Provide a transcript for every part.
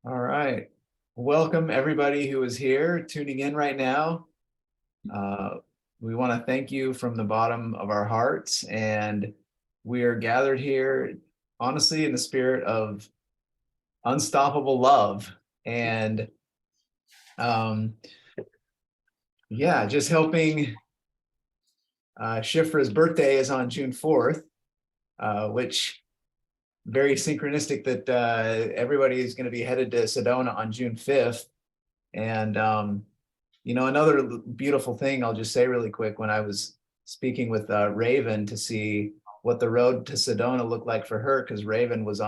All right. Welcome everybody who is here tuning in right now. We want to thank you from the bottom of our hearts, and we are gathered here honestly in the spirit of unstoppable love. And yeah, just helping. Shifra's birthday is on June 4th, which very synchronistic that everybody is going to be headed to Sedona on June 5th. And another beautiful thing I'll just say really quick, when I was speaking with Raven to see what the road to Sedona looked like for her, because Raven was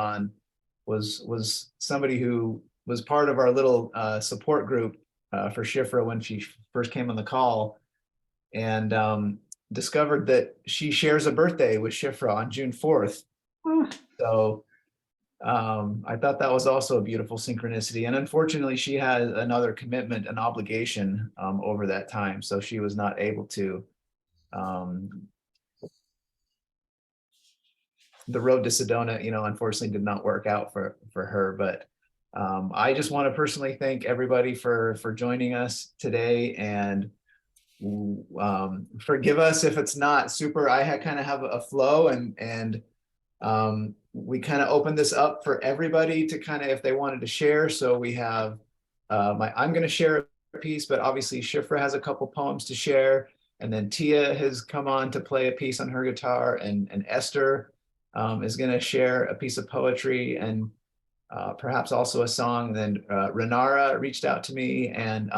somebody who was part of our little support group for Shifra when she first came on the call, and discovered that she shares a birthday with Shifra on June 4th. So I thought that was also a beautiful synchronicity. And unfortunately, she had another commitment, an obligation over that time. So she was not able to. The road to Sedona, unfortunately did not work out for her. But I just want to personally thank everybody for joining us today, and forgive us if it's not super. I kind of have a flow, and we kind of opened this up for everybody to kind of, if they wanted to share. So we have I'm going to share a piece, but obviously Shifra has a couple poems to share, and then Tia has come on to play a piece on her guitar, and Esther is going to share a piece of poetry and perhaps also a song. Then Renara reached out to me and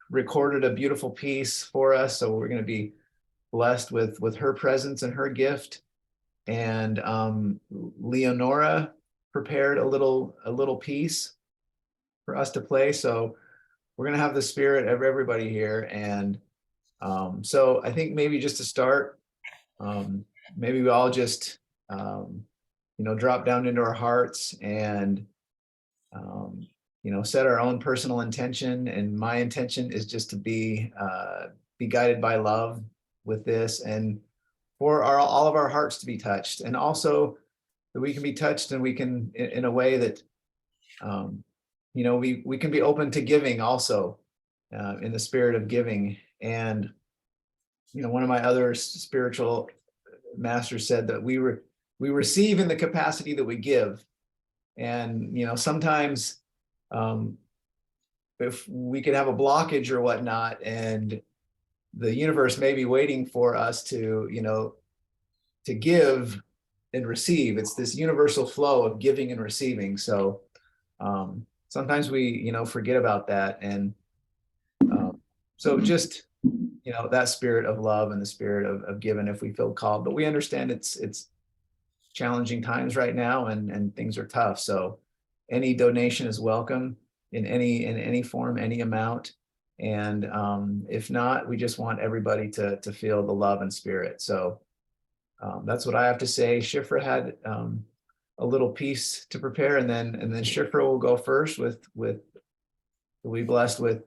recorded a beautiful piece for us. So we're going to be blessed with her presence and her gift. And Leonora prepared a little piece for us to play. So we're going to have the spirit of everybody here. And so I think maybe just to start, maybe we all just drop down into our hearts and set our own personal intention. And my intention is just to be guided by love with this, and for all of our hearts to be touched, and also that we can be touched, and we can in a way that we can be open to giving also, in the spirit of giving. And one of my other spiritual masters said that we receive in the capacity that we give. And sometimes if we could have a blockage or whatnot, and the universe may be waiting for us to give and receive. It's this universal flow of giving and receiving. So sometimes we forget about that. And so just that spirit of love and the spirit of giving, if we feel called. But we understand it's challenging times right now, and things are tough. So any donation is welcome in any form, any amount. And if not, we just want everybody to feel the love and spirit. So that's what I have to say. Shifra had a little piece to prepare, and then Shifra will go first with we'll be blessed with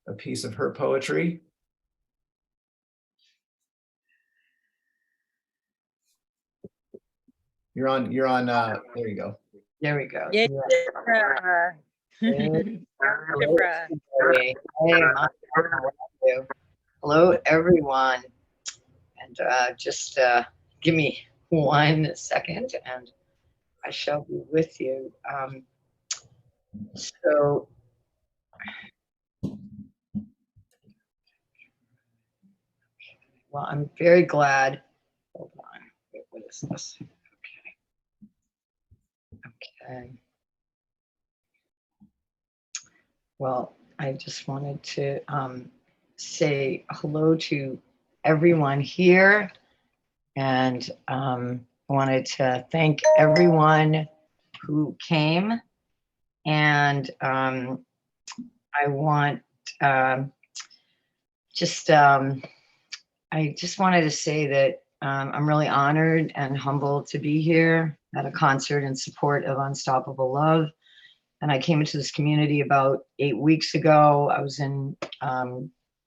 a piece of her poetry. You're on there you go. There we go. Yeah. Hello, everyone. And just give me 1 second and I shall be with you. Well, I'm very glad. Hold on. Wait, what is this? Okay. Well, I just wanted to say hello to everyone here, and I wanted to thank everyone who came, and I want I just wanted to say that I'm really honored and humbled to be here at a concert in support of Unstoppable Love. And I came into this community about 8 weeks ago. I was in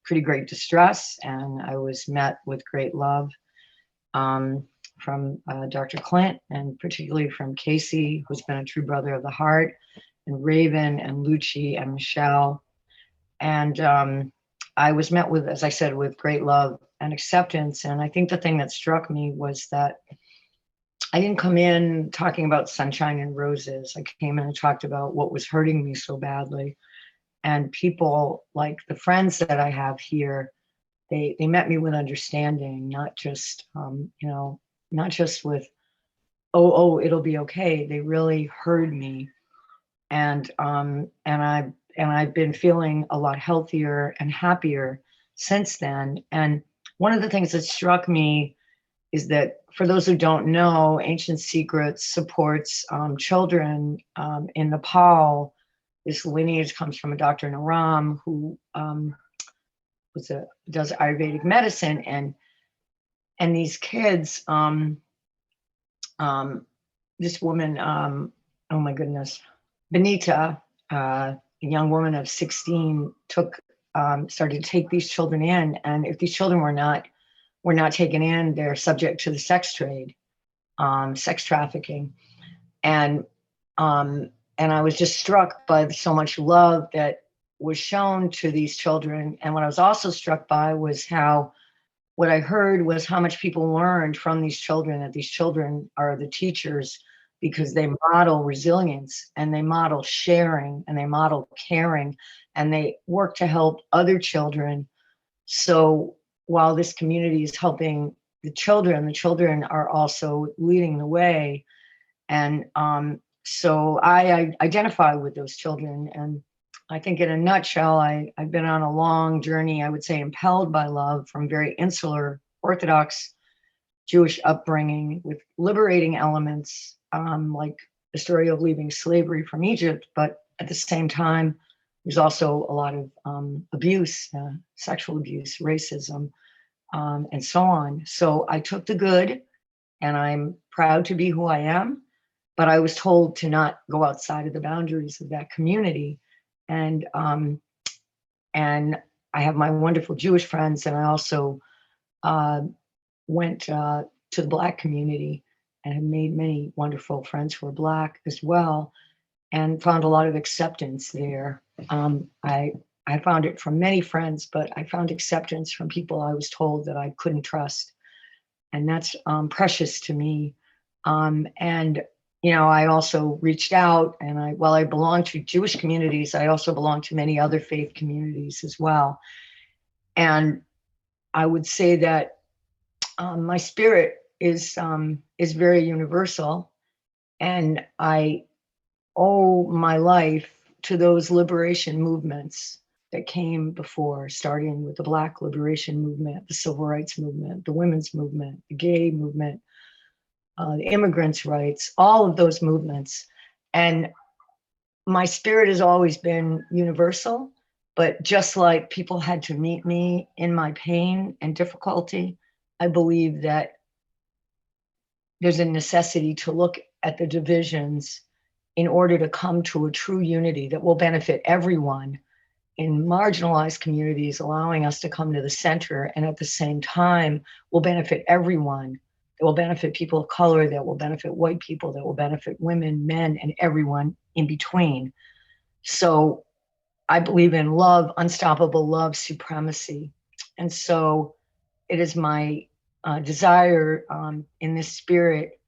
pretty great distress, and I was met with great love. from Dr. Clint, and particularly from Casey, who's been a true brother of the heart, and Raven and Lucci and Michelle. And I was met with, as I said, with great love and acceptance. And I think the thing that struck me was that I didn't come in talking about sunshine and roses. I came in and talked about what was hurting me so badly. And people like the friends that I have here, they met me with understanding, not just, not just with, oh, it'll be okay. They really heard me. And I've been feeling a lot healthier and happier since then. And one of the things that struck me is that, for those who don't know, Ancient Secrets supports children in Nepal. This lineage comes from a Dr. Naram, who does Ayurvedic medicine, and these kids, this woman, oh my goodness, Benita, a young woman of 16, started to take these children in, and if these children were not taken in, they're subject to the sex trade, sex trafficking, and I was just struck by so much love that was shown to these children. And what I was also struck by was what I heard was how much people learned from these children, that these children are the teachers, because they model resilience, and they model sharing, and they model caring, and they work to help other children. So while this community is helping the children are also leading the way. And so I identify with those children. And I think, in a nutshell, I've been on a long journey, I would say, impelled by love, from very insular Orthodox Jewish upbringing with liberating elements, like the story of leaving slavery from Egypt. But at the same time, there's also a lot of abuse, sexual abuse, racism, and so on. So I took the good, and I'm proud to be who I am. But I was told to not go outside of the boundaries of that community. And I have my wonderful Jewish friends, and I also went to the Black community and have made many wonderful friends who are Black as well, and found a lot of acceptance there. I found it from many friends, but I found acceptance from people I was told that I couldn't trust, and that's precious to me. And I also reached out, and while I belong to Jewish communities, I also belong to many other faith communities as well. And I would say that my spirit is very universal, and I owe my life to those liberation movements that came before, starting with the Black liberation movement, the civil rights movement, the women's movement, the gay movement, the immigrants' rights, all of those movements. And my spirit has always been universal, but just like people had to meet me in my pain and difficulty, I believe that there's a necessity to look at the divisions in order to come to a true unity that will benefit everyone in marginalized communities, allowing us to come to the center, and at the same time will benefit everyone. It will benefit people of color, that will benefit white people, that will benefit women, men, and everyone in between. So I believe in love, unstoppable love, supremacy. And so it is my desire in this spirit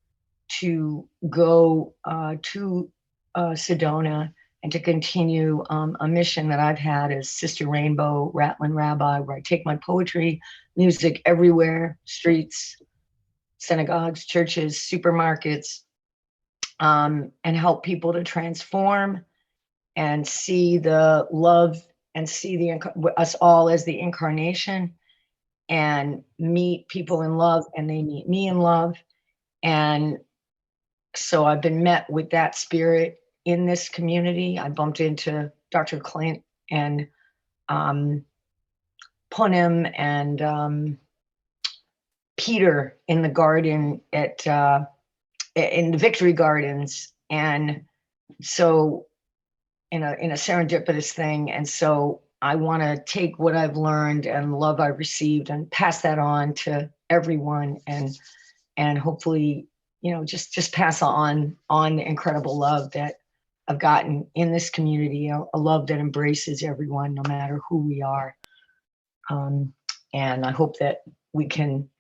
to go to Sedona and to continue a mission that I've had as Sister Rainbow, Rattling Rabbi, where I take my poetry, music everywhere, streets, synagogues, churches, supermarkets, and help people to transform and see the love, and see us all as the incarnation, and meet people in love, and they meet me in love. And so I've been met with that spirit in this community. I bumped into Dr. Clint and Punim and Peter in the garden in the Victory Gardens, and so in a serendipitous thing. And so I want to take what I've learned and love I've received and pass that on to everyone, and and hopefully, just pass on the incredible love that I've gotten in this community, a love that embraces everyone, no matter who we are. And I hope that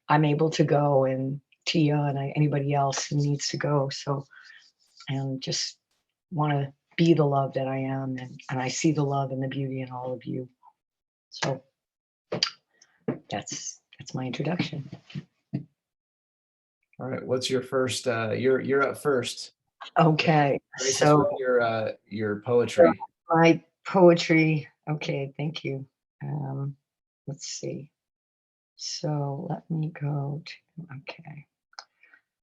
I'm able to go, and Tia and anybody else who needs to go. So, and just want to be the love that I am, and I see the love and the beauty in all of you. So that's my introduction. All right, what's your first? You're up first. Okay, Grace us so with your poetry. my poetry. Okay, thank you. Let's see. So let me go to, okay.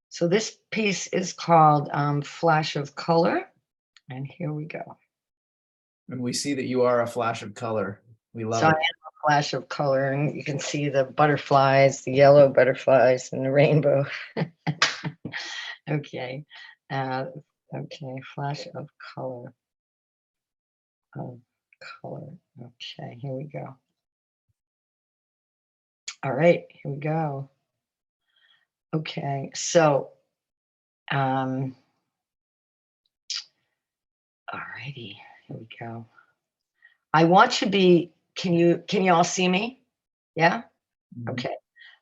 So this piece is called Flash of Color, and here we go. And we see that you are a flash of color. We love So it. I am a flash of color, and you can see the butterflies, the yellow butterflies, and the rainbow. Okay. Okay, flash of color. Okay, here we go. All right, here we go. Okay, so alrighty, here we go. I want to be, can you all see me? Yeah? Okay.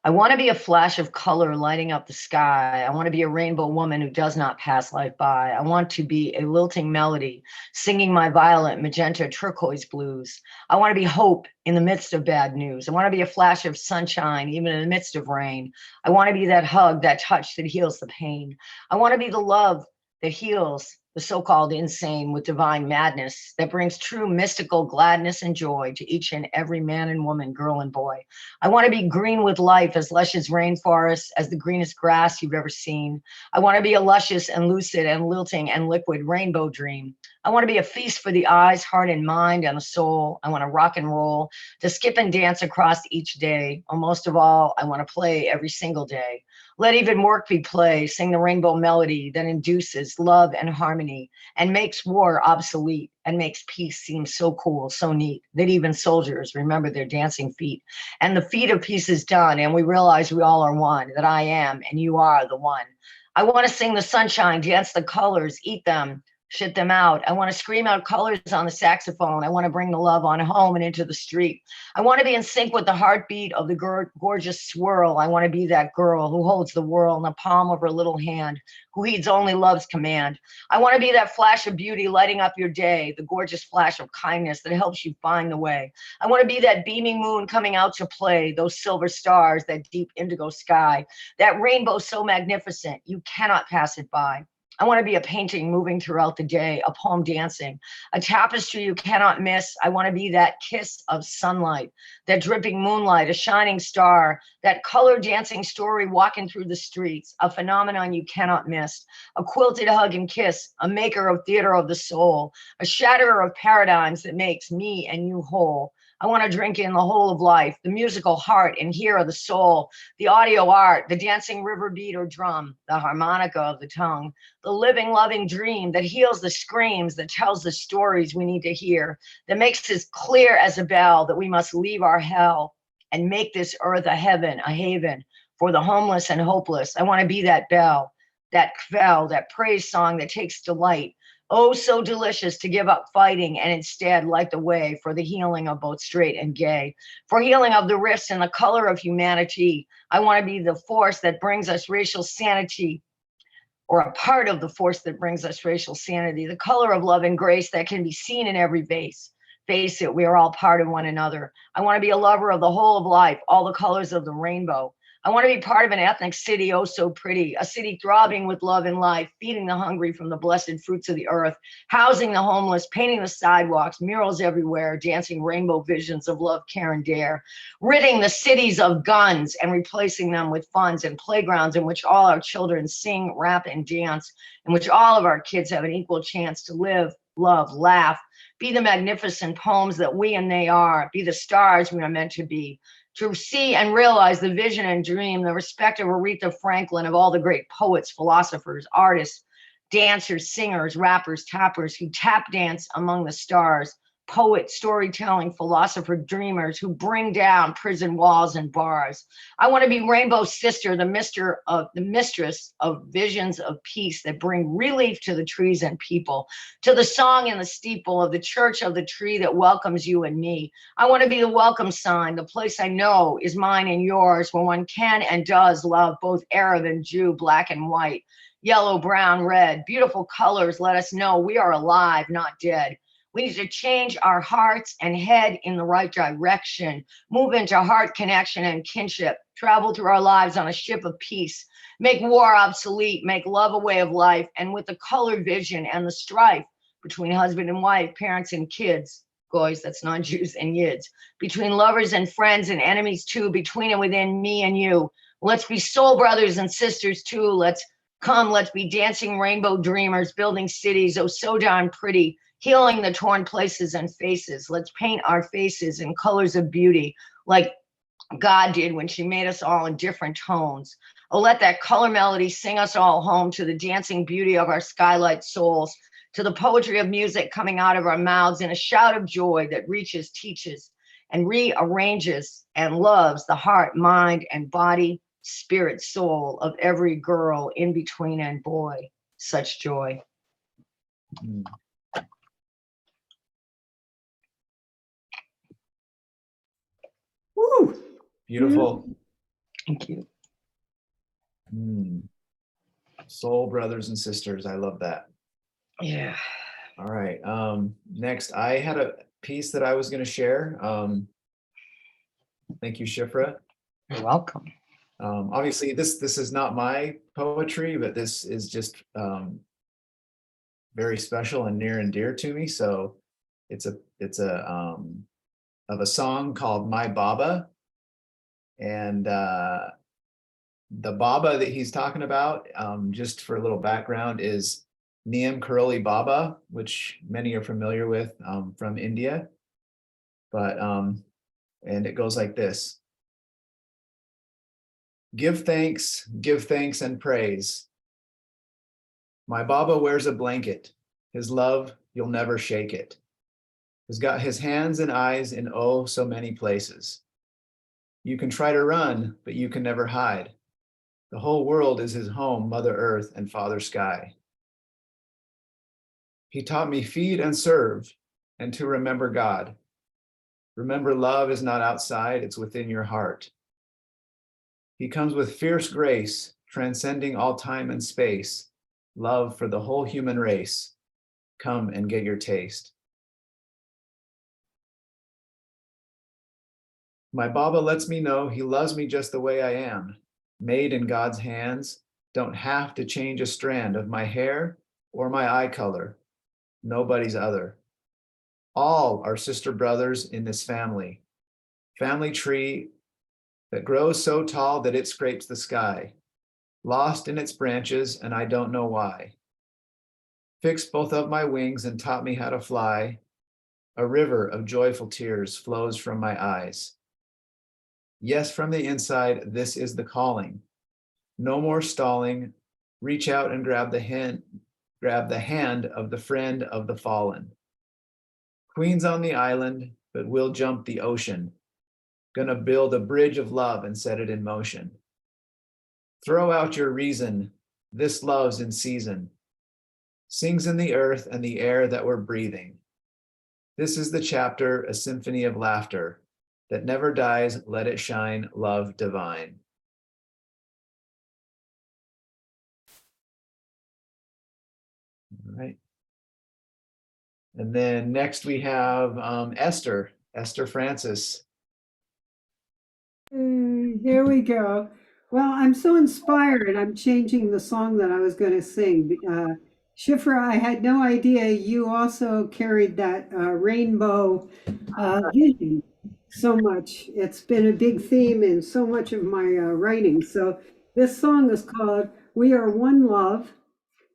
I want to be a flash of color lighting up the sky. I want to be a rainbow woman who does not pass life by. I want to be a lilting melody, singing my violet, magenta, turquoise blues. I want to be hope in the midst of bad news. I want to be a flash of sunshine, even in the midst of rain. I want to be that hug, that touch that heals the pain. I want to be the love that heals the so-called insane with divine madness, that brings true mystical gladness and joy to each and every man and woman, girl and boy. I want to be green with life, as lush as rainforests, as the greenest grass you've ever seen. I want to be a luscious and lucid and lilting and liquid rainbow dream. I want to be a feast for the eyes, heart, and mind, and the soul. I want to rock and roll, to skip and dance across each day. Or most of all, I want to play every single day. Let even work be play, sing the rainbow melody that induces love and harmony and makes war obsolete and makes peace seem so cool, so neat, that even soldiers remember their dancing feet. And the feat of peace is done, and we realize we all are one, that I am and you are the one. I want to sing the sunshine, dance the colors, eat them, shit them out. I want to scream out colors on the saxophone. I want to bring the love on home and into the street. I want to be in sync with the heartbeat of the gorgeous swirl. I want to be that girl who holds the world in the palm of her little hand, who heeds only love's command. I want to be that flash of beauty lighting up your day, the gorgeous flash of kindness that helps you find the way. I want to be that beaming moon coming out to play, those silver stars, that deep indigo sky, that rainbow so magnificent you cannot pass it by. I want to be a painting moving throughout the day, a poem dancing, a tapestry you cannot miss. I want to be that kiss of sunlight, that dripping moonlight, a shining star, that color dancing story walking through the streets, a phenomenon you cannot miss, a quilted hug and kiss, a maker of theater of the soul, a shatterer of paradigms that makes me and you whole. I want to drink in the whole of life, the musical heart and hear of the soul, the audio art, the dancing river beat or drum, the harmonica of the tongue, the living, loving dream that heals the screams, that tells the stories we need to hear, that makes us clear as a bell that we must leave our hell and make this earth a heaven, a haven for the homeless and hopeless. I want to be that bell, that kvell, that praise song that takes delight. Oh, so delicious to give up fighting and instead light the way for the healing of both straight and gay, for healing of the rifts and the color of humanity. I want to be the force that brings us racial sanity, or a part of the force that brings us racial sanity, the color of love and grace that can be seen in every vase. Face it, we are all part of one another. I want to be a lover of the whole of life, all the colors of the rainbow. I want to be part of an ethnic city, oh so pretty, a city throbbing with love and life, feeding the hungry from the blessed fruits of the earth, housing the homeless, painting the sidewalks, murals everywhere, dancing rainbow visions of love, care, and dare, ridding the cities of guns and replacing them with funds and playgrounds in which all our children sing, rap, and dance, in which all of our kids have an equal chance to live, love, laugh, be the magnificent poems that we and they are, be the stars we are meant to be, to see and realize the vision and dream, the respect of Aretha Franklin, of all the great poets, philosophers, artists, dancers, singers, rappers, tappers who tap dance among the stars, poet, storytelling, philosopher, dreamers who bring down prison walls and bars. I want to be Rainbow's sister, the mistress of visions of peace that bring relief to the trees and people, to the song in the steeple of the church of the tree that welcomes you and me. I want to be the welcome sign, the place I know is mine and yours, where one can and does love both Arab and Jew, black and white, yellow, brown, red. Beautiful colors let us know we are alive, not dead. We need to change our hearts and head in the right direction, move into heart connection and kinship, travel through our lives on a ship of peace, make war obsolete, make love a way of life, and with the color vision and the strife between husband and wife, parents and kids, goys, that's not Jews, and yids, between lovers and friends and enemies too, between and within me and you. Let's be soul brothers and sisters too. Let's be dancing rainbow dreamers, building cities, oh so darn pretty, healing the torn places and faces. Let's paint our faces in colors of beauty like God did when she made us all in different tones. Oh, let that color melody sing us all home to the dancing beauty of our skylight souls, to the poetry of music coming out of our mouths in a shout of joy that reaches, teaches, and rearranges and loves the heart, mind, and body, spirit, soul of every girl in between and boy. Such joy. Mm. Woo! Beautiful. Thank you. Mm. Soul brothers and sisters. I love that. Yeah. All right. Next, I had a piece that I was going to share. Thank you, Shifra. You're welcome. Obviously, this is not my poetry, but this is just very special and near and dear to me. So it's of a song called My Baba, and the Baba that he's talking about, just for a little background, is Niyam Karoli Baba, which many are familiar with from India. But and it goes like this. Give thanks and praise. My Baba wears a blanket. His love, you'll never shake it. He's got his hands and eyes in oh so many places. You can try to run, but you can never hide. The whole world is his home, Mother Earth and Father Sky. He taught me feed and serve and to remember God. Remember, love is not outside, it's within your heart. He comes with fierce grace, transcending all time and space, love for the whole human race. Come and get your taste. My Baba lets me know he loves me just the way I am, made in God's hands, don't have to change a strand of my hair or my eye color, nobody's other. All are sister brothers in this family tree that grows so tall that it scrapes the sky, lost in its branches, and I don't know why. Fixed both of my wings and taught me how to fly. A river of joyful tears flows from my eyes. Yes, from the inside, this is the calling. No more stalling. Reach out and grab the hand of the friend of the fallen. Queen's on the island, but we'll jump the ocean. Gonna build a bridge of love and set it in motion. Throw out your reason. This love's in season. Sings in the earth and the air that we're breathing. This is the chapter, a symphony of laughter that never dies. Let it shine, love divine. All right. And then next we have Esther Francis. Here we go. Well, I'm so inspired. I'm changing the song that I was going to sing. Shifra, I had no idea you also carried that rainbow vision so much. It's been a big theme in so much of my writing. So this song is called We Are One Love.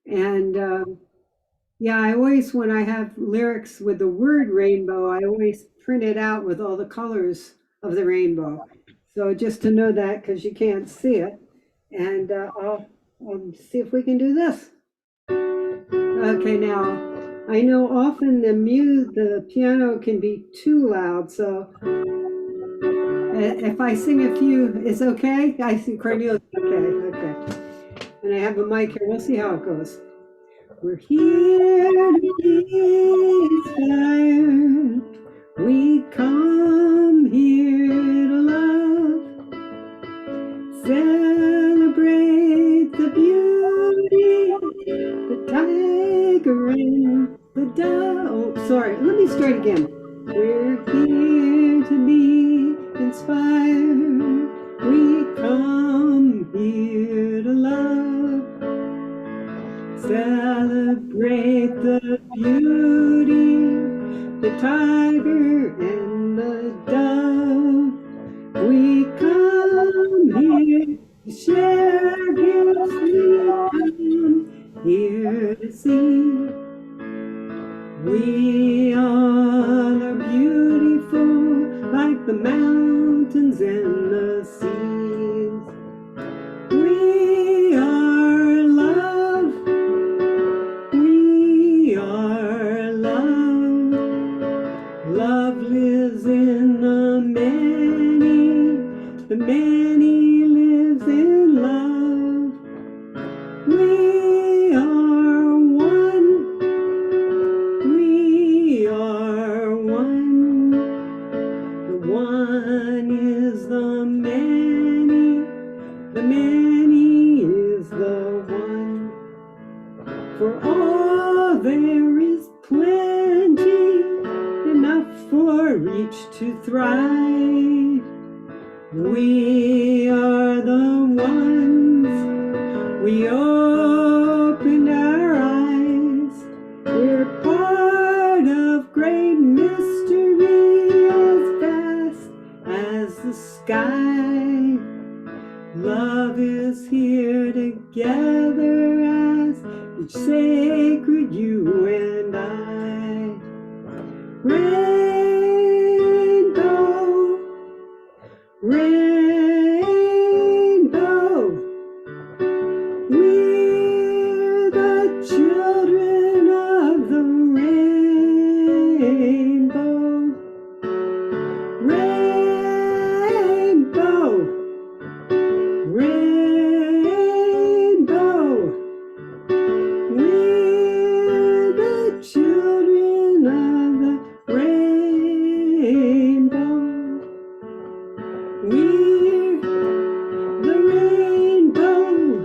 And yeah, I always, when I have lyrics with the word rainbow, I always print it out with all the colors of the rainbow. So just to know that, because you can't see it. And I'll see if we can do this. Okay, now I know often the piano can be too loud, so if I sing a few, it's okay? I see Cornelius, okay. And I have a mic here, we'll see how it goes. We're here to be inspired. We come here to love, celebrate the beauty, the tiger and the dove. Oh, sorry, let me start again. We're here to be inspired. We come here to love, celebrate the beauty, the tiger and the dove. We come here to share gifts. We come here to see. We are beautiful like the mountains and the seas. We are love. We are love. Love lives in the many. The many lives in love. We are one. We are one. The one is the many. The many is the one. For all there is plenty, enough for each to thrive. We are the ones. We open our eyes. We're part of great mystery as vast as the sky. Love is here together as each sacred you and I. Rainbow, rainbow, we're the children of the rainbow. Rainbow, rainbow, we're the children of the rainbow. We're the rainbow,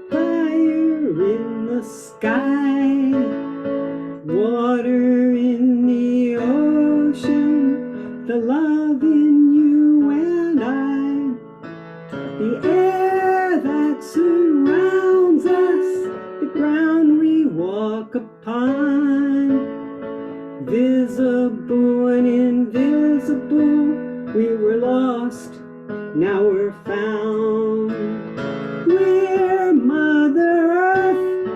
fire in the sky, water in the ocean, the love in you and I, the air that surrounds us, the ground we walk upon, visible and invisible, we were lost, now we're found. We're Mother Earth,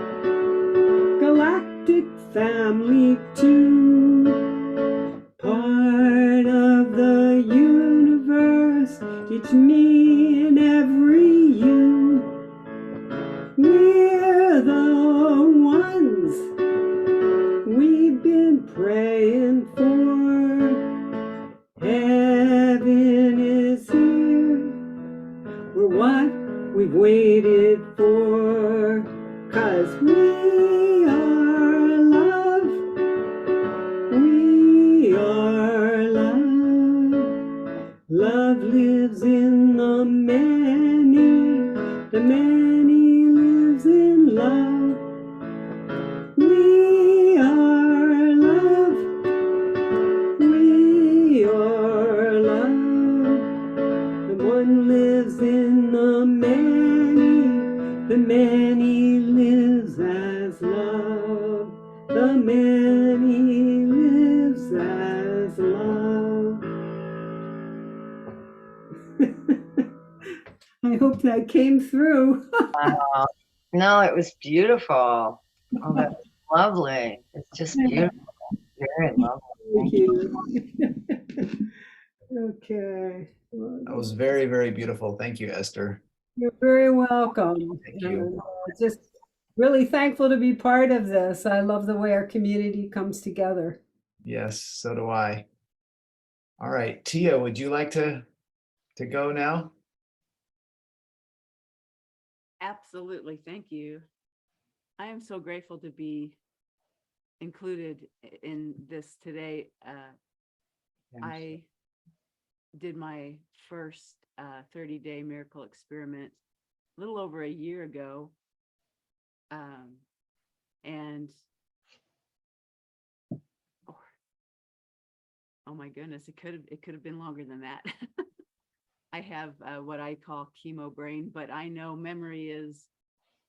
galactic family too, part of the universe, each me and every you. We're the ones we've been praying for. Heaven is here. We're what we've waited for. 'Cause we are love. We are love. Love lives in the many. The many lives in love. We are love. We are love. The one lives in the many. The many lives as love. The many lives as love. I hope that came through. Wow. No, it was beautiful. Oh, that was lovely. It's just beautiful. Very lovely. Thank you. Okay. That was very, very beautiful. Thank you, Esther. You're very welcome. Thank you. Just really thankful to be part of this. I love the way our community comes together. Yes, so do I. All right, Tia, would you like to go now? Absolutely. Thank you. I am so grateful to be included in this today. I did my first 30-day miracle experiment a little over a year ago. And oh my goodness, it could have been longer than that. I have what I call chemo brain, but I know memory is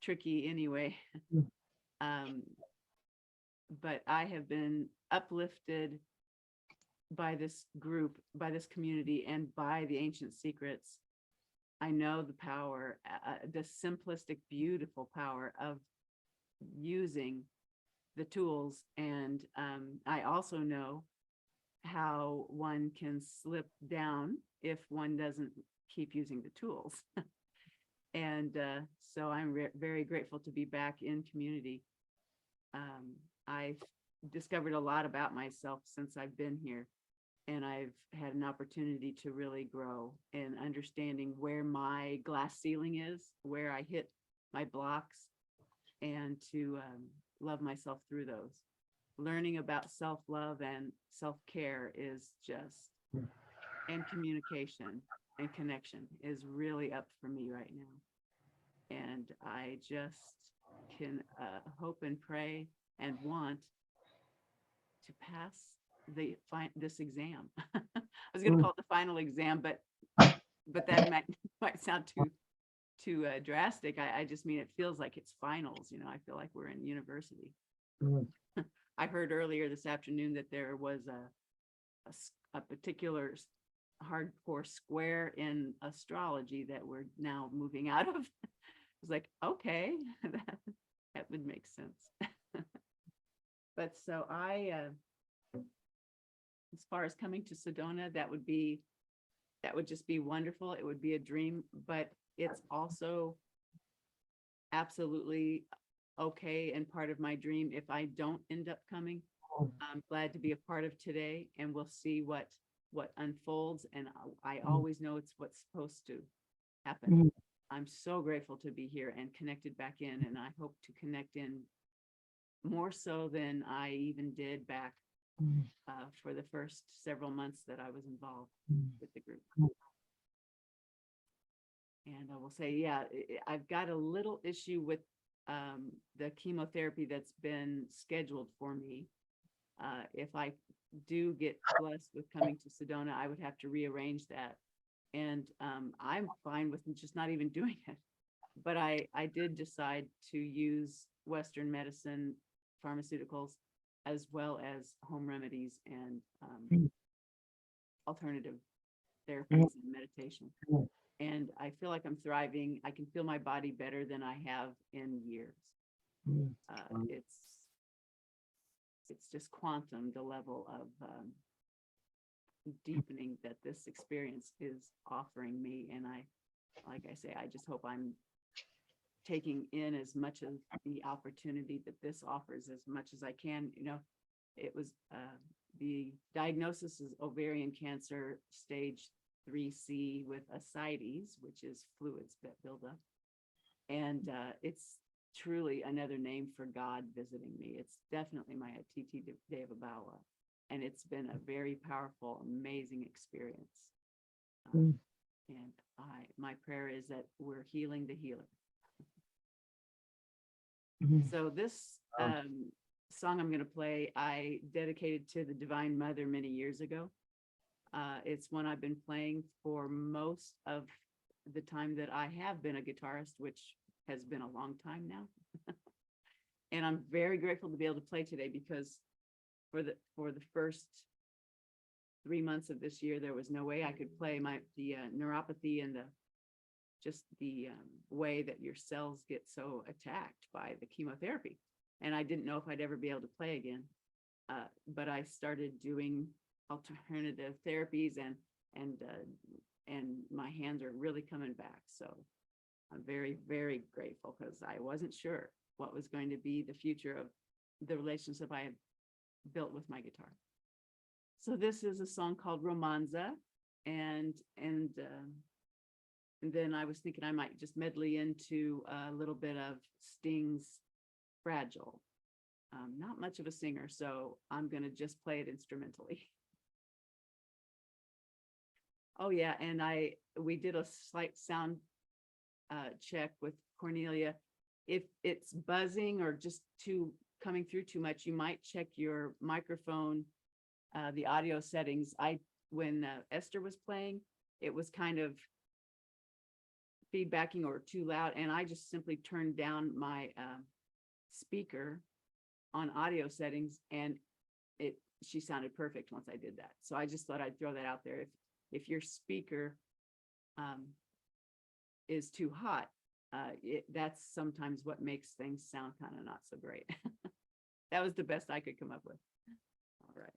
tricky anyway. But I have been uplifted by this group, by this community, and by the ancient secrets. I know the power, the simplistic, beautiful power of using the tools. And I also know how one can slip down if one doesn't keep using the tools. And so I'm very grateful to be back in community. I've discovered a lot about myself since I've been here, and I've had an opportunity to really grow in understanding where my glass ceiling is, where I hit my blocks, and to love myself through those. Learning about self-love and self-care is just, and communication and connection is really up for me right now. And I just can hope and pray and want to pass this exam. I was going to call it the final exam, but that might sound too drastic. I just mean it feels like it's finals. You know, I feel like we're in university. I heard earlier this afternoon that there was a particular hardcore square in astrology that we're now moving out of. I was like, okay, that would make sense. But so as far as coming to Sedona, that would just be wonderful. It would be a dream, but it's also absolutely okay and part of my dream if I don't end up coming. I'm glad to be a part of today, and we'll see what unfolds. And I always know it's what's supposed to happen. I'm so grateful to be here and connected back in, and I hope to connect in more so than I even did back for the first several months that I was involved with the group. And I will say, yeah, I've got a little issue with the chemotherapy that's been scheduled for me. If I do get blessed with coming to Sedona, I would have to rearrange that. And I'm fine with just not even doing it. But I did decide to use Western medicine, pharmaceuticals, as well as home remedies and alternative therapies and meditation. And I feel like I'm thriving. I can feel my body better than I have in years. It's just quantum, the level of deepening that this experience is offering me. And like I say, I just hope I'm taking in as much of the opportunity that this offers as much as I can. You know, it was the diagnosis is ovarian cancer stage 3C with ascites, which is fluids that build up. And it's truly another name for God visiting me. It's definitely my Atiti Devabawa. And it's been a very powerful, amazing experience. And my prayer is that we're healing the healer. So this song I'm going to play, I dedicated to the Divine Mother many years ago. It's one I've been playing for most of the time that I have been a guitarist, which has been a long time now. And I'm very grateful to be able to play today, because for the first 3 months of this year, there was no way I could play. The neuropathy and the way that your cells get so attacked by the chemotherapy. And I didn't know if I'd ever be able to play again. But I started doing alternative therapies, and my hands are really coming back. So I'm very, very grateful because I wasn't sure what was going to be the future of the relationship I had built with my guitar. So this is a song called Romanza, and then I was thinking I might just medley into a little bit of Sting's Fragile. Not much of a singer, so I'm going to just play it instrumentally. Oh yeah, and we did a slight sound check with Cornelia. If it's buzzing or just coming through too much, you might check your microphone, the audio settings. When Esther was playing, it was kind of feedbacking or too loud, and I just simply turned down my speaker on audio settings, and she sounded perfect once I did that. So I just thought I'd throw that out there. If your speaker is too hot, that's sometimes what makes things sound kind of not so great. That was the best I could come up with. All right.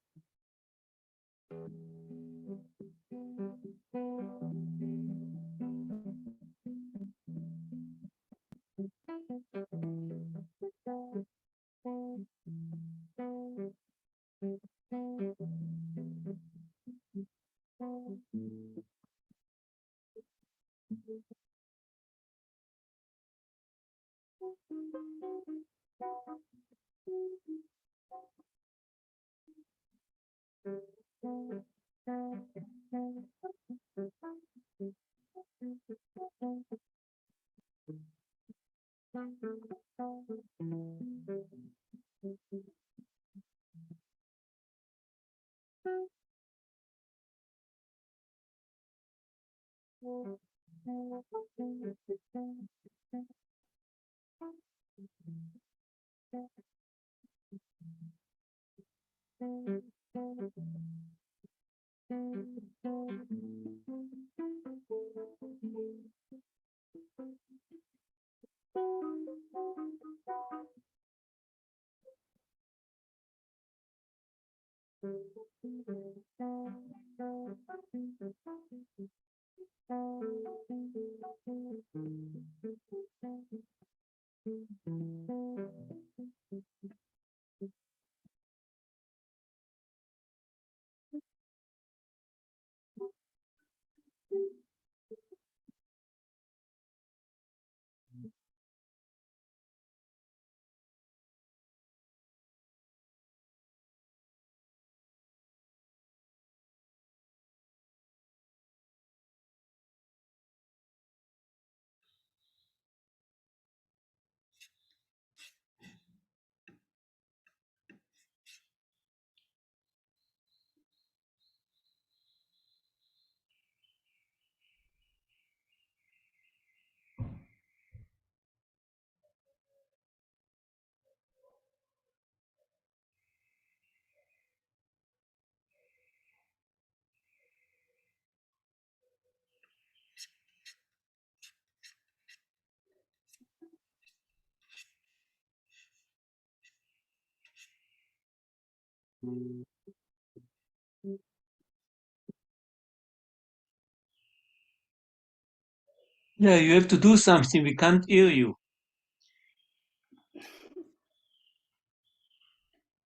Yeah, you have to do something. We can't hear you.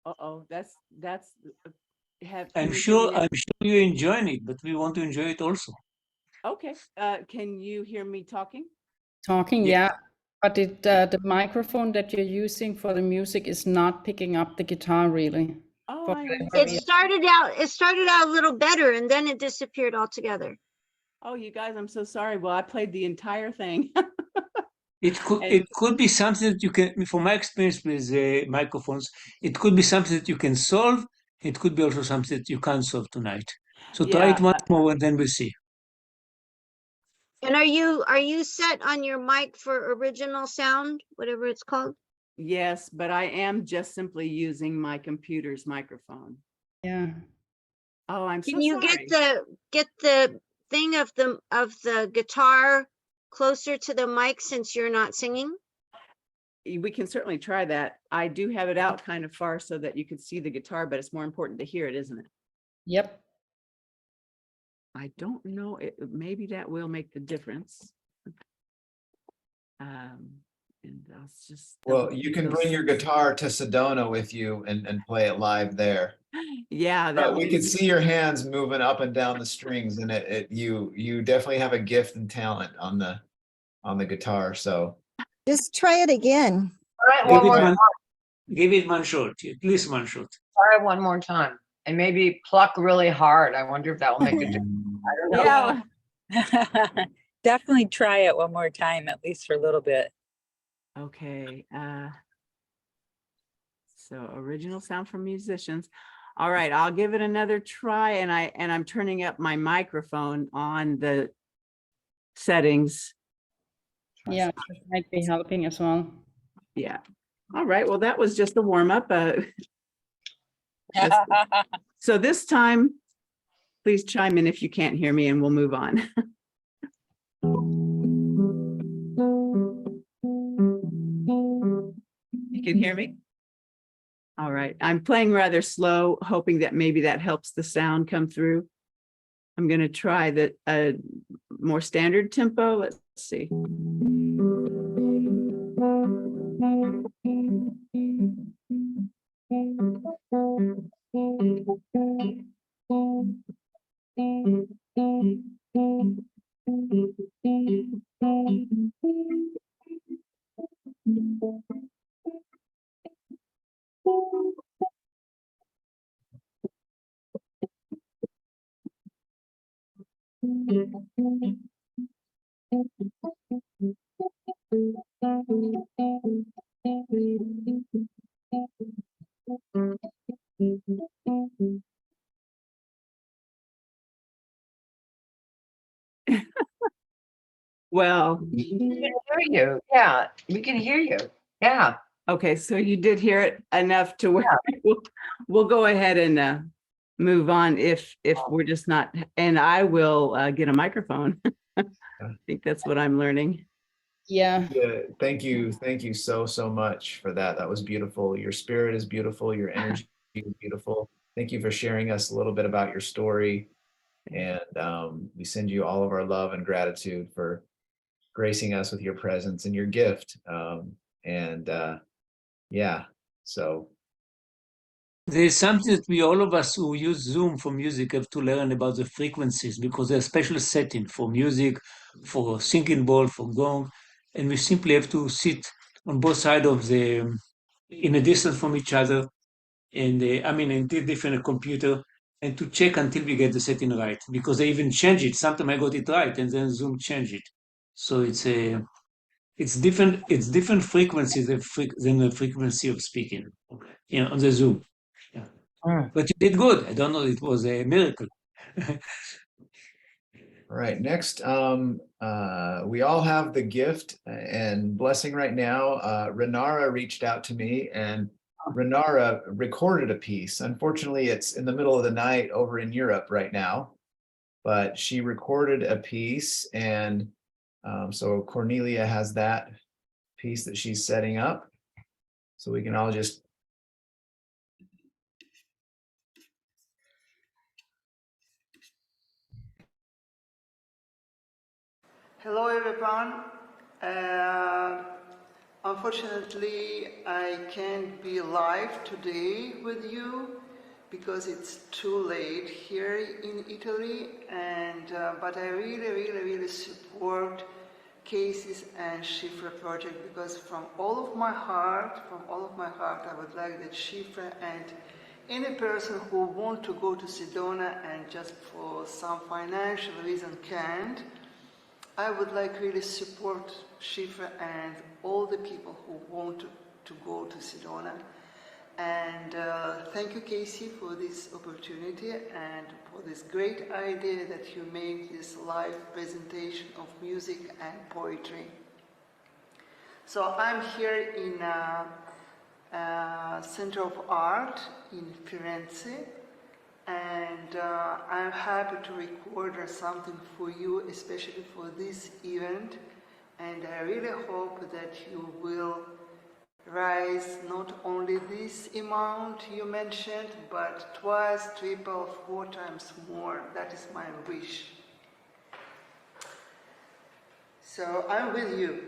Uh-oh, that's can I'm you hear sure me now? you're enjoying it, but we want to enjoy it also. Okay. Can you hear me talking? Talking, Yeah. yeah. But the microphone that you're using for the music is not picking up the guitar really. Oh, For I'm whatever It reason. started out a little better and then it disappeared altogether. Oh, you guys, I'm so sorry. Well, I played the entire thing. It could be something that you can, from my experience with microphones, it could be something that you can solve. It could be also something that you can't solve tonight. So try it Yeah, once more and then we'll see. And are you set on your mic for original sound, whatever it's called? yes, but I am just simply using my computer's microphone. Yeah. Oh, I'm Can so you sorry. get the thing of the guitar closer to the mic since you're not singing? We can certainly try that. I do have it out kind of far so that you can see the guitar, but it's more important to hear it, isn't it? Yep. I don't know. Maybe that will make the difference. And I'll just. Well, you can bring your guitar to Sedona with you and play it live there. Yeah, that We can see your hands moving up and down the strings, and you definitely have a gift and talent on the guitar. So Just try it again. All right, Give one it more, give it one shot, at least one shot. try one more time. And maybe pluck really hard. I wonder if that will make a difference. I don't know. Yeah. Definitely try it one more time, at least for a little bit. Okay. So original sound from musicians. All right, I'll give it another try, and I'm turning up my microphone on the settings. Yeah, it might be helping as well. Yeah. All right. Well, that was just a warm up. So this time, please chime in if you can't hear me, and we'll move on. You can hear me? All right. I'm playing rather slow, hoping that maybe that helps the sound come through. I'm going to try the more standard tempo. Let's see. Well, We can hear you. Yeah, we can hear you. Yeah. okay, so you did hear it enough to where we'll go ahead and move on if we're just not, and I will get a microphone. I think that's what I'm learning. Yeah. yeah, thank you so much for that. That was beautiful. Your spirit is beautiful. Your energy is beautiful. Thank you for sharing us a little bit about your story, and we send you all of our love and gratitude for gracing us with your presence and your gift. Yeah, so There's something that we, all of us who use Zoom for music, have to learn about the frequencies, because there's special setting for music, for singing bowl, for gong, and we simply have to sit on both sides of in a distance from each other, and in different computer, and to check until we get the setting right, because they even change it. Sometimes I got it right, and then Zoom changed it. So it's different frequencies than the frequency of speaking, on the Zoom. Yeah. But you did good. I don't know, it was a miracle. all right, next, we all have the gift and blessing right now. Renara reached out to me, and Renara recorded a piece. Unfortunately, it's in the middle of the night over in Europe right now, but she recorded a piece, and so Cornelia has that piece that she's setting up. So we can all just Hello everyone. Unfortunately, I can't be live today with you because it's too late here in Italy, and but I really support Casey's and Schifra project, because from all of my heart, I would like that Schifra and any person who want to go to Sedona and just for some financial reason can't, I would like really support Schifra and all the people who want to go to Sedona. And thank you, Casey, for this opportunity and for this great idea that you made this live presentation of music and poetry. So I'm here in Center of Art in Firenze, and I'm happy to record something for you, especially for this event. And I really hope that you will raise not only this amount you mentioned, but twice, triple, 4 times more. That is my wish. So I'm with you.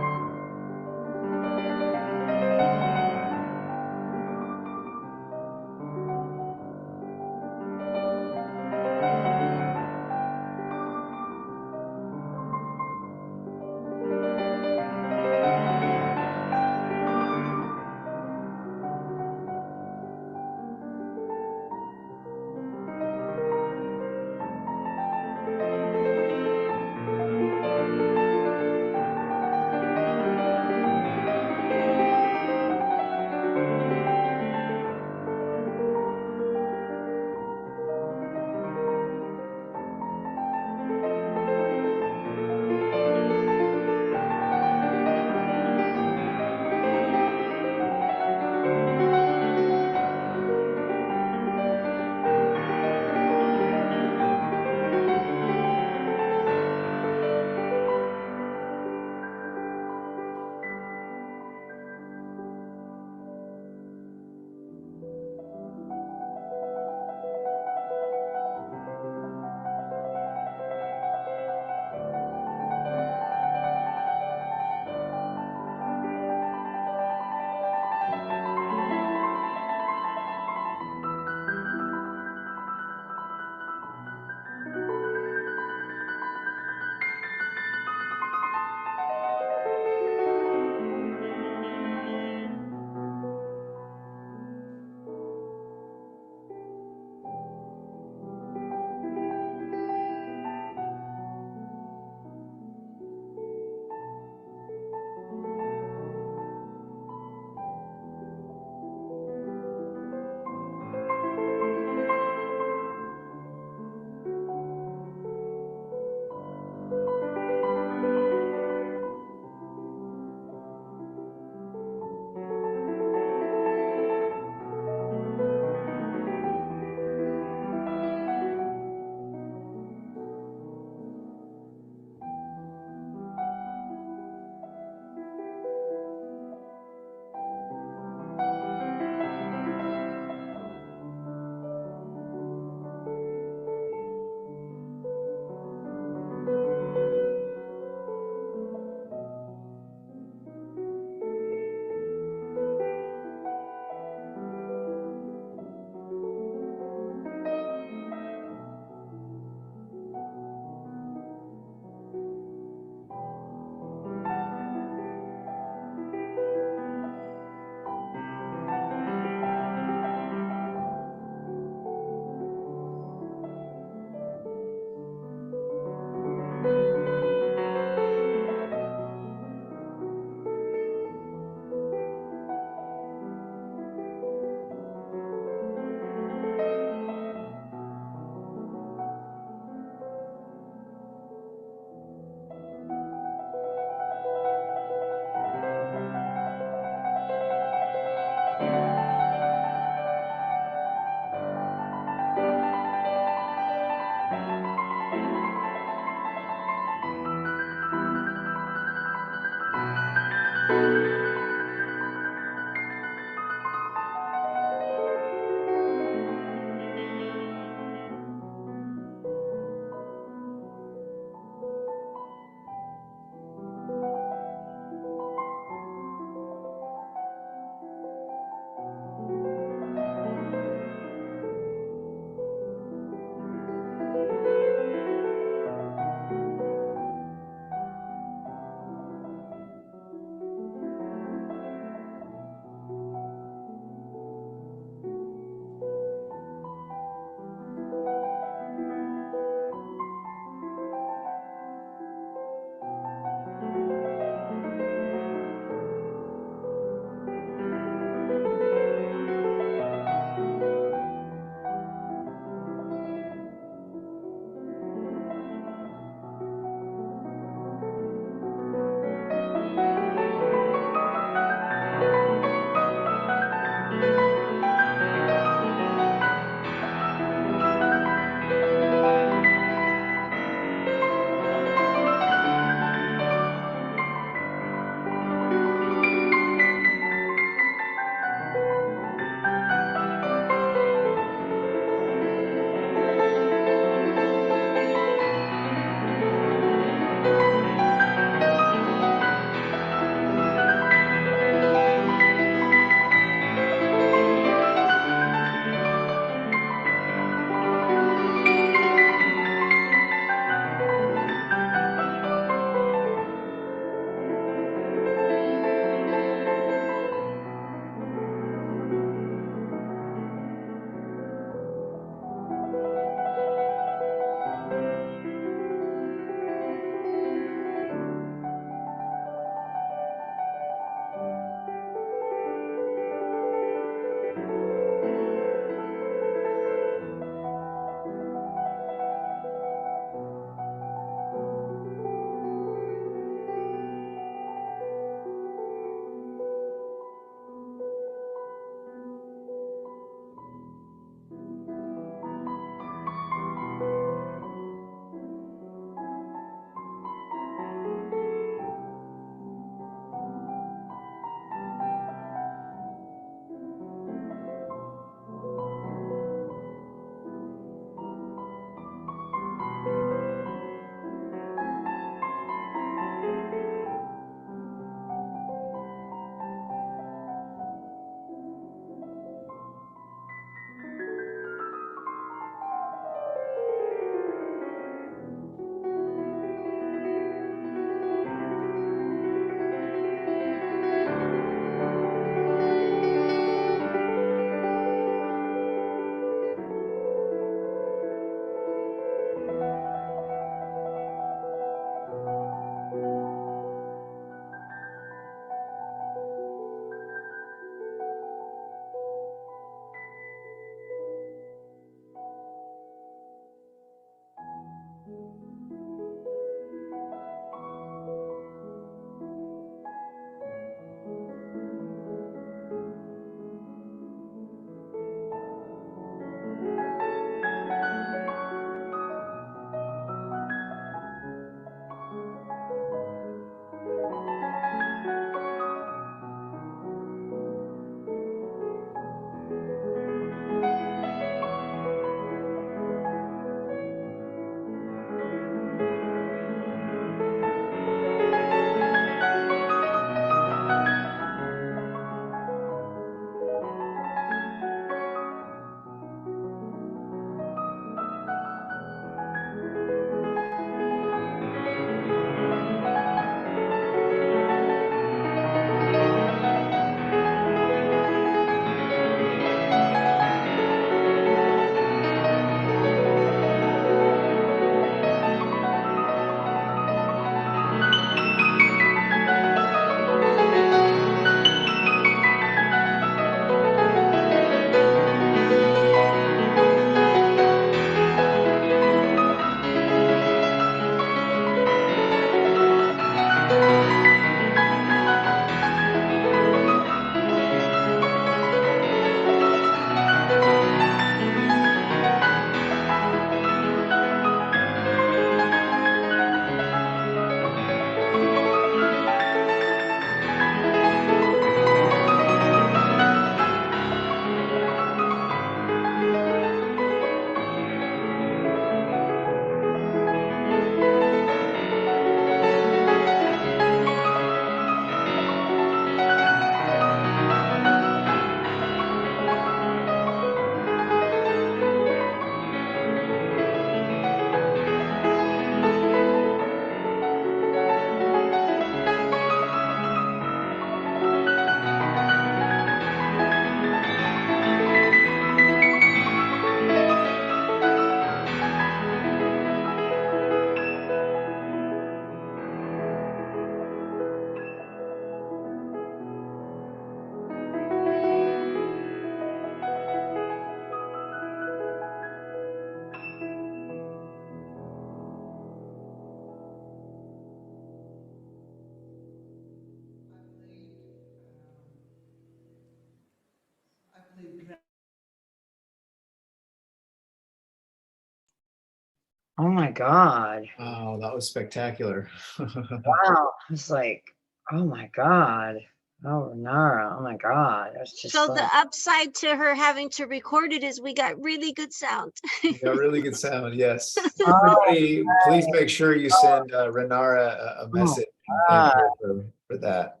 Oh my God. Wow, that was spectacular. Wow. It's like, oh my God. Oh, Nara. Oh my God. That's just So like, the upside to her having to record it is we got really good sound. Yeah, really good sound. Yes. oh, Everybody, please make sure you send Renara a message and thank God. her for that.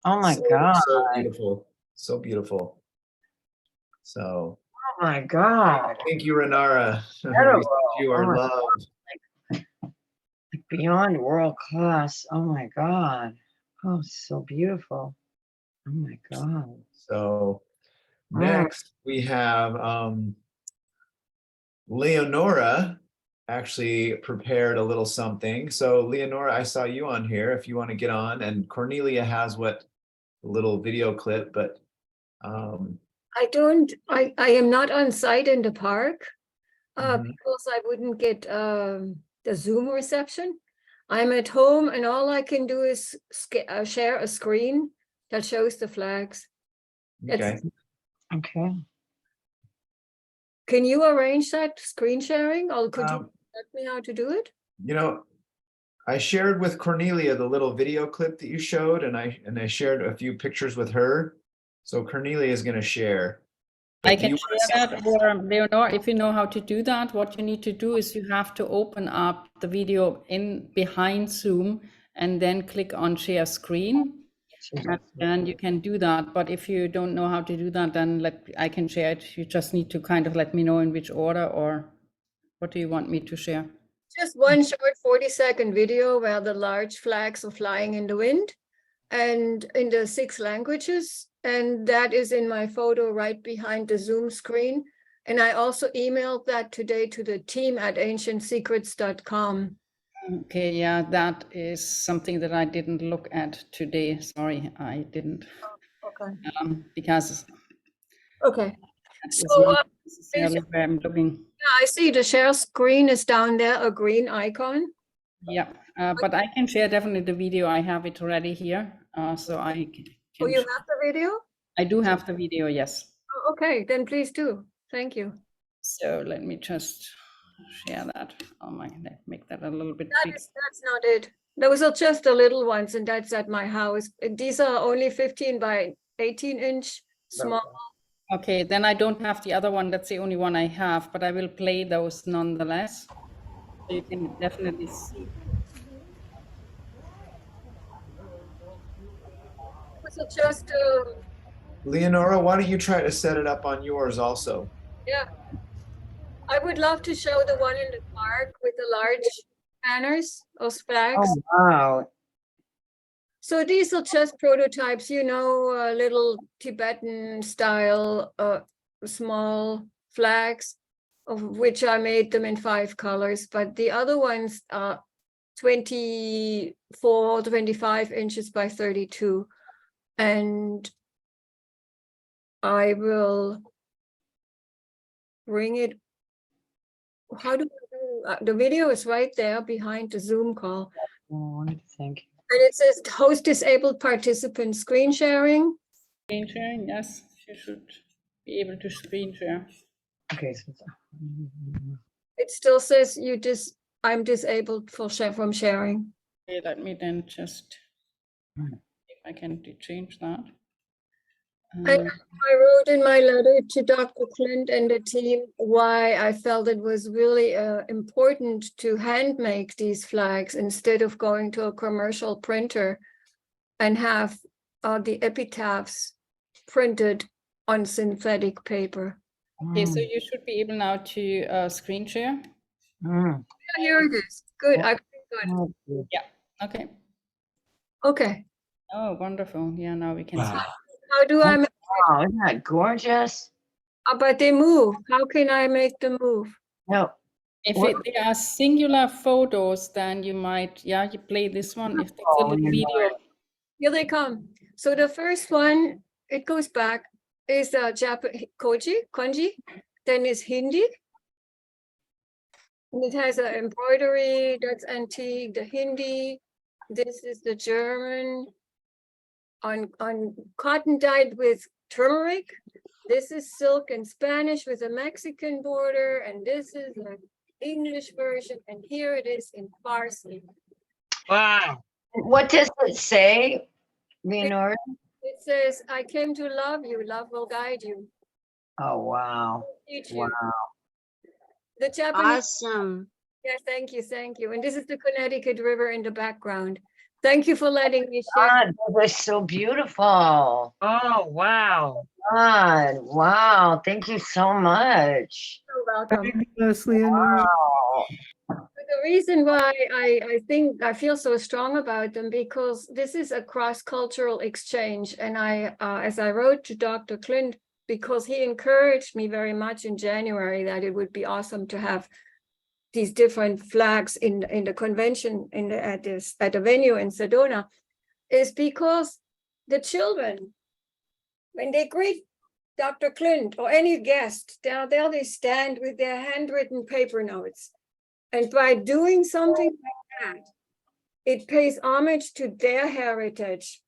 Oh my So, God. so beautiful. So beautiful. So Oh my God. thank you, Renara. We Incredible. send you Oh our my love. Beyond world class. Oh my God. Oh, so beautiful. Oh my God. So Oh, next we have Leonora actually prepared a little something. So Leonora, I saw you on here if you want to get on, and Cornelia has what a little video clip, but I am not on site in the park mhm. because I wouldn't get the Zoom reception. I'm at home and all I can do is share a screen that shows the flags. Okay. okay. Can you arrange that screen sharing or could you Um, let me how to do it? you know, I shared with Cornelia the little video clip that you showed, and I shared a few pictures with her. So Cornelia is going to share. I But do can you share that, or Leonore, if you know how to do that, what you need to do is you have to open up the video in behind Zoom and then click on share screen. And you can do that. But if you don't know how to do that, then I can share it. You just need to kind of let me know in which order, or what do you want me to share? Just one short 40-second video where the large flags are flying in the wind and in the 6 languages. And that is in my photo right behind the Zoom screen. And I also emailed that today to the team at ancientsecrets.com. Okay, yeah, that is something that I didn't look at today. Sorry, I didn't. Okay. Because Okay. that is So not necessarily where I'm looking. I see the share screen is down there, a green icon. Yeah, but I can share definitely the video. I have it already here, so I can. Oh, you have the video? I do have the video, yes. Oh, okay, then please do. Thank you. So let me just share that. Oh my, make that a little bit big. That's not it. Those are just the little ones, and that's at my house. These are only 15 by 18 inch small. Okay, then I don't have the other one. That's the only one I have, but I will play those nonetheless. So you can definitely see. So just Leonora, why don't you try to set it up on yours also? yeah, I would love to show the one in the park with the large banners, those flags. Oh, wow. So these are just prototypes, you know, little Tibetan style small flags, of which I made them in 5 colors, but the other ones are 24, 25 inches by 32. And I will bring it. How do I do? The video is right there behind the Zoom call. Oh, thank you. And it says host disabled participant screen sharing. Screen sharing, yes, you should be able to screen share. Okay. So It still says I'm disabled from sharing. Okay, let me then just, if I can change that. I wrote in my letter to Dr. Clint and the team why I felt it was really important to hand make these flags instead of going to a commercial printer and have the epitaphs printed on synthetic paper. Okay, so you should be able now to screen share. Here it is. Good. I good. Yeah. Okay. Okay. Oh, wonderful. Yeah, now we can see. How do I make wow, isn't that gorgeous? but they move. How can I make them move? No. If they are singular photos, then you might, yeah, you play this one. If it's a little video. Here they come. So the first one, it goes back, is Japanese kanji, then is Hindi. And it has an embroidery that's antique, the Hindi. This is the German on cotton dyed with turmeric. This is silk and Spanish with a Mexican border, and this is an English version, and here it is in Farsi. Wow. What does it say, Leonora? It says, I came to love you, love will guide you. Oh, wow. Teach Wow. you. The Japanese, Awesome. yeah, thank you, thank you. And this is the Connecticut River in the background. Thank you for letting me share. God, that was so beautiful. Oh, wow. God, wow. Thank you so much. You're welcome. Fabulous, Leonora. Wow. The reason why I think I feel so strong about them, because this is a cross-cultural exchange. And I, as I wrote to Dr. Clint, because he encouraged me very much in January that it would be awesome to have these different flags in the convention at the venue in Sedona, is because the children, when they greet Dr. Clint or any guest, there they stand with their handwritten paper notes. And by doing something like that, it pays homage to their heritage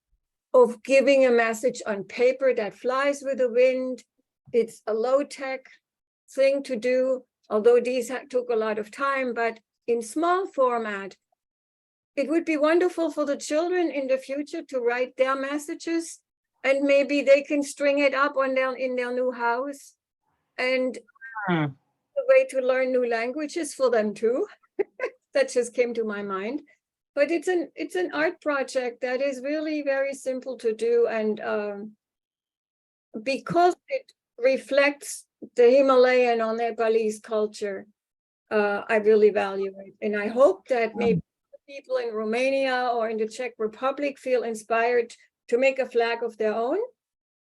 of giving a message on paper that flies with the wind. It's a low-tech thing to do, although these took a lot of time, but in small format, it would be wonderful for the children in the future to write their messages, and maybe they can string it up in their new house. And a way to learn new languages for them too. That just came to my mind. But it's an art project that is really very simple to do, and because it reflects the Himalayan or Nepalese culture, I really value it. And I hope that maybe people in Romania or in the Czech Republic feel inspired to make a flag of their own.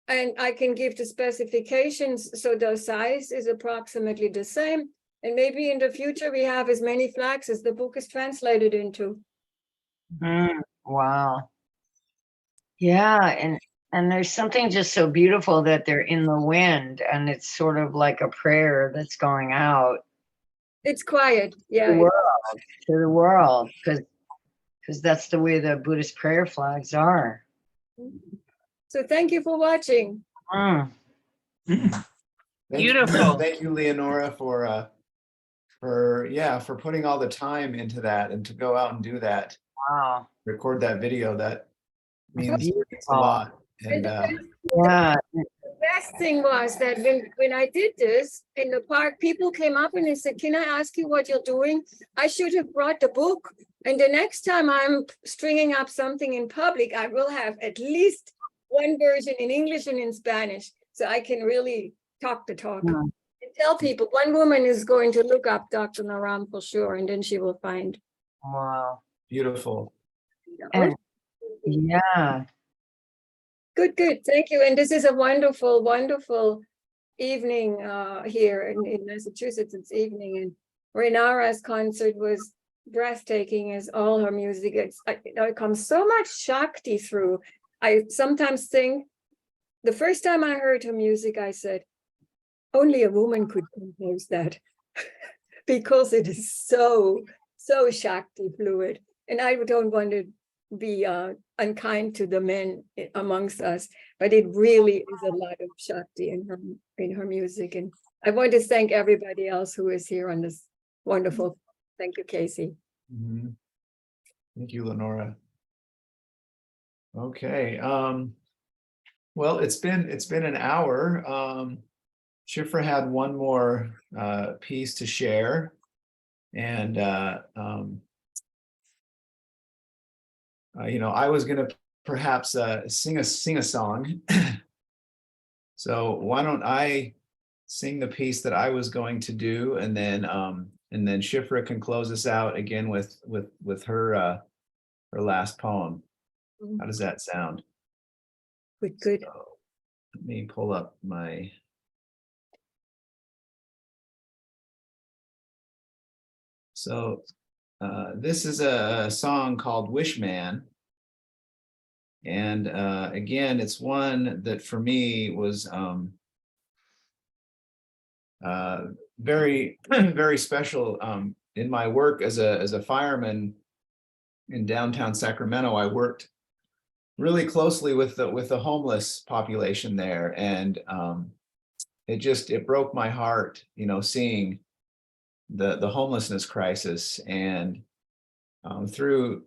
And I can give the specifications, so the size is approximately the same. And maybe in the future we have as many flags as the book is translated into. Wow. Yeah, and there's something just so beautiful that they're in the wind, and it's sort of like a prayer that's going out. It's quiet, yeah. To the world, because that's the way the Buddhist prayer flags are. So thank you for watching. Beautiful. Thank you, Leonora, for putting all the time into that, and to go out and do that. Wow. Record that video. That means Beautiful. a lot. And Yeah. The best thing was that when I did this in the park, people came up and they said, can I ask you what you're doing? I should have brought the book. And the next time I'm stringing up something in public, I will have at least one version in English and in Spanish, so I can really talk the talk. And tell people, one woman is going to look up Dr. Naram for sure, and then she will find. Wow. beautiful. And yeah. Good, good. Thank you. And this is a wonderful, wonderful evening here in Massachusetts. It's evening, and Renara's concert was breathtaking as all her music. It comes so much Shakti through. I sometimes think the first time I heard her music, I said, only a woman could compose that because it is so Shakti fluid. And I don't want to be unkind to the men amongst us, but it really is a lot of Shakti in her music. And I want to thank everybody else who is here on this wonderful. Thank you, Casey. Mm-hmm. Thank you, Lenora. Okay. Well, it's been an hour. Shifra had one more piece to share, and I was going to perhaps sing a song. So why don't I sing the piece that I was going to do, and then Shifra can close us out again with her last poem. How does that sound? Good. So, let me pull up my. So this is a song called Wish Man. And again, it's one that for me was very, very special. In my work as a fireman in downtown Sacramento, I worked really closely with the homeless population there, and it broke my heart, you know, seeing the homelessness crisis, and through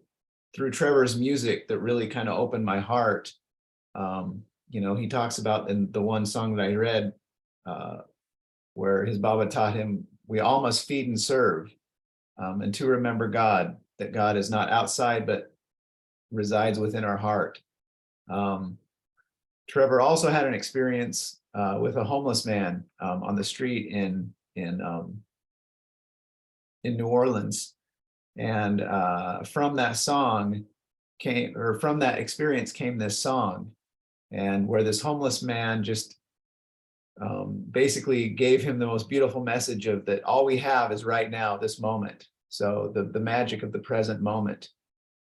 Trevor's music that really kind of opened my heart. You know, he talks about in the one song that I read, where his Baba taught him, we all must feed and serve, and to remember God, that God is not outside, but resides within our heart. Trevor also had an experience with a homeless man on the street in New Orleans. And from that song came, or from that experience came this song, and where this homeless man just basically gave him the most beautiful message of that all we have is right now, this moment. So the magic of the present moment.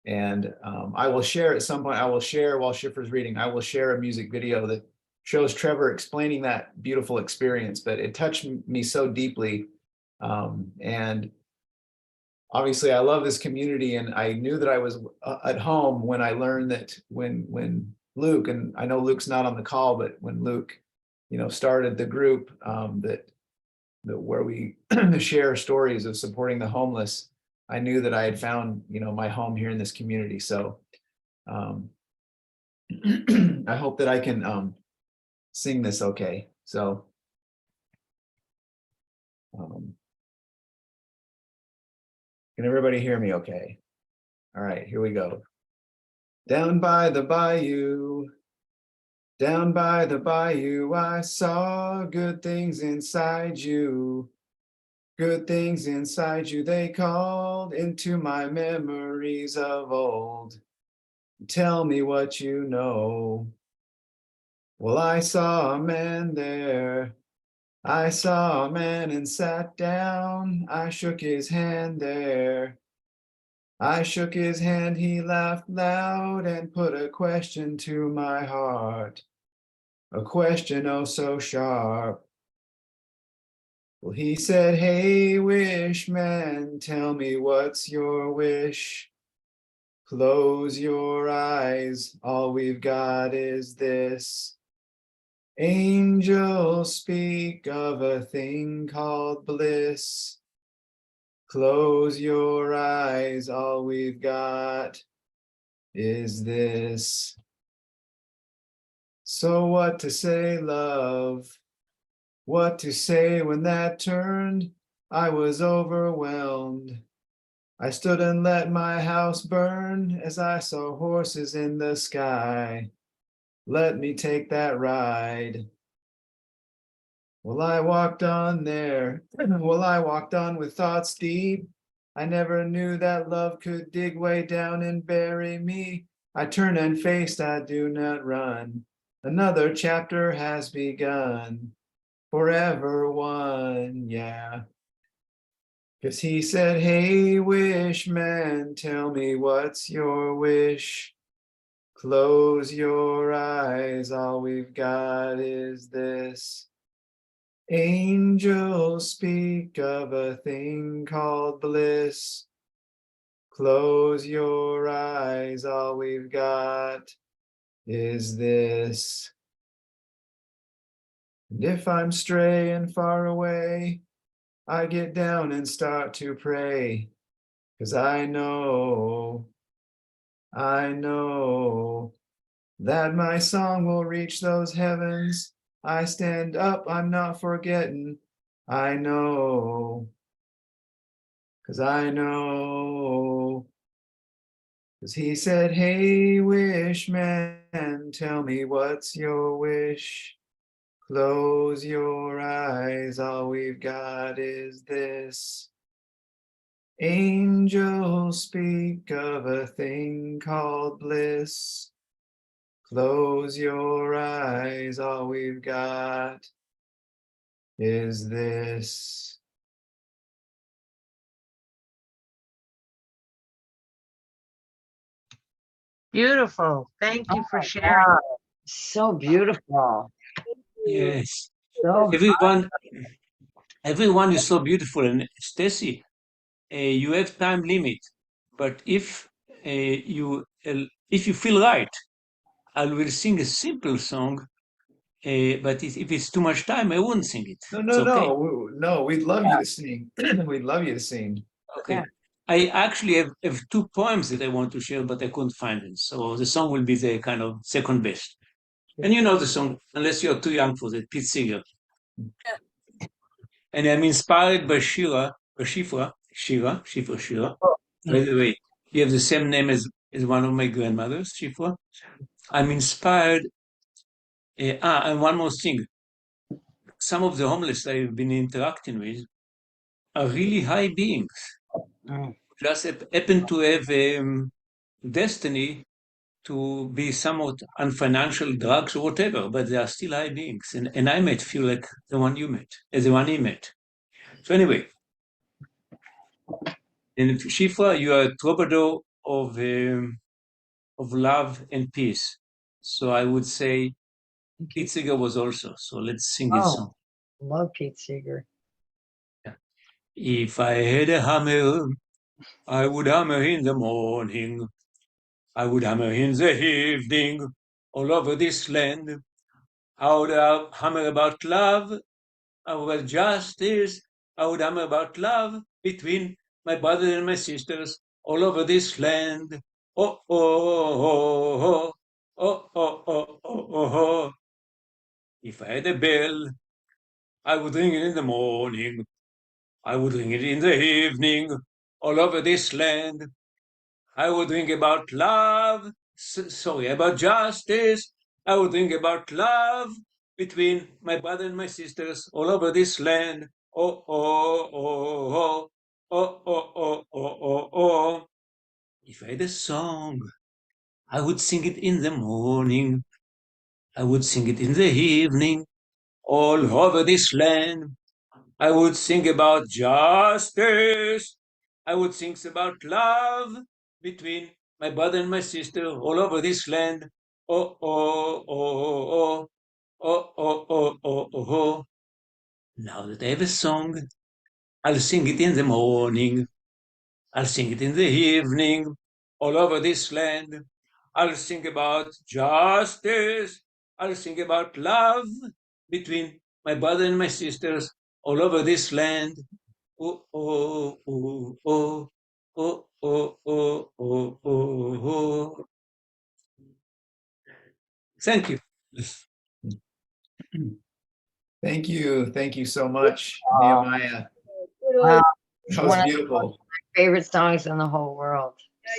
And I will share at some point, I will share while Schiffer's reading, I will share a music video that shows Trevor explaining that beautiful experience, but it touched me so deeply. And obviously I love this community, and I knew that I was at home when I learned that when Luke, and I know Luke's not on the call, but when Luke, you know, started the group that where we share stories of supporting the homeless, I knew that I had found, you know, my home here in this community. So I hope that I can sing this okay. So can everybody hear me okay? All right, here we go. Down by the bayou, down by the bayou, I saw good things inside you. Good things inside you, they called into my memories of old. Tell me what you know. Well, I saw a man there. I saw a man and sat down. I shook his hand there. I shook his hand, he laughed loud and put a question to my heart. A question oh so sharp. Well, he said, hey, wish man, tell me what's your wish. Close your eyes, all we've got is this. Angels speak of a thing called bliss. Close your eyes, all we've got is this. So what to say, love? What to say when that turned? I was overwhelmed. I stood and let my house burn as I saw horses in the sky. Let me take that ride. Well, I walked on there. Well, I walked on with thoughts deep. I never knew that love could dig way down and bury me. I turned and faced, I do not run. Another chapter has begun. Forever one, yeah. 'Cause he said, hey, wish man, tell me what's your wish. Close your eyes, all we've got is this. Angels speak of a thing called bliss. Close your eyes, all we've got is this. And if I'm straying far away, I get down and start to pray, 'cause I know that my song will reach those heavens. I stand up, I'm not forgetting. I know, 'cause I know. 'Cause he said, hey, wish man, tell me what's your wish. Close your eyes, all we've got is this. Angels speak of a thing called bliss. Close your eyes, all we've got is this. Beautiful. Thank you for Oh, sharing. wow. So beautiful. Yes. So Everyone is so beautiful. And Stacy, you have time limit, but if you feel right, I will sing a simple song But if it's too much time, I wouldn't sing it. No, It's no, okay. no, no. We'd love you to sing. We'd love you to sing. Okay. Yeah. I actually have two poems that I want to share, but I couldn't find them. So the song will be the kind of second best. And you know the song, unless you're too young for that, Pete Seeger. And I'm inspired by Shira. By the way, you have the same name as one of my grandmothers, Shifra. I'm inspired. And one more thing. Some of the homeless I've been interacting with are really high beings. Mm. Just happen to have destiny to be somewhat on financial drugs or whatever, but they are still high beings. And I might feel like the one you met, as the one he met. So anyway, and Shifra, you are a troubadour of love and peace. So I would say Pete Seeger was also. So let's sing his song. Love Pete Seeger. Yeah. If I had a hammer, I would hammer in the morning. I would hammer in the evening, all over this land. I would hammer about love, about justice. I would hammer about love between my brother and my sisters, all over this land. Oh, oh, oh, oh, oh, oh, oh, oh, oh, oh. If I had a bell, I would ring it in the morning. I would ring it in the evening, all over this land. I would ring about love, about justice. I would ring about love between my brother and my sisters all over this land. Oh, oh, oh, oh, oh, oh, oh, oh, oh, oh. If I had a song, I would sing it in the morning. I would sing it in the evening, all over this land. I would sing about justice. I would sing about love between my brother and my sister all over this land. Oh, oh, oh, oh, oh, oh, oh, oh, oh, oh. Now that I have a song, I'll sing it in the morning. I'll sing it in the evening, all over this land. I'll sing about justice. I'll sing about love between my brother and my sisters all over this land. Oh, oh, oh, oh, oh, oh, oh, oh, oh, oh. Thank you. Thank you. Thank you so much, Nehemiah. Wow. That was beautiful. My favorite songs in the whole world.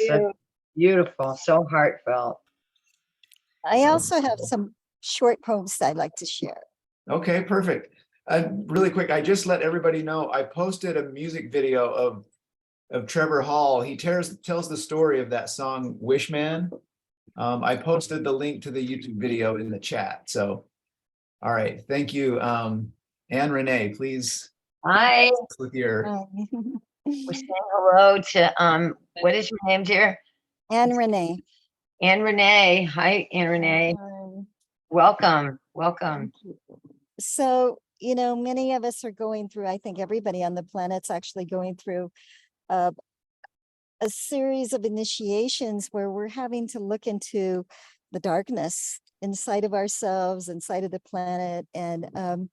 So beautiful, so heartfelt. I also have some short poems I'd like to share. Okay, perfect. Really quick, I just let everybody know I posted a music video of Trevor Hall. He tells the story of that song Wishman. I posted the link to the YouTube video in the chat. So, all right, thank you. Anne Renee, please. Hi. With your We're saying hello to what is your name, dear? Anne Renee. Anne Renee. Hi, Anne Renee. Welcome. Welcome. So, you know, many of us are going through, I think everybody on the planet's actually going through a series of initiations where we're having to look into the darkness inside of ourselves, inside of the planet, and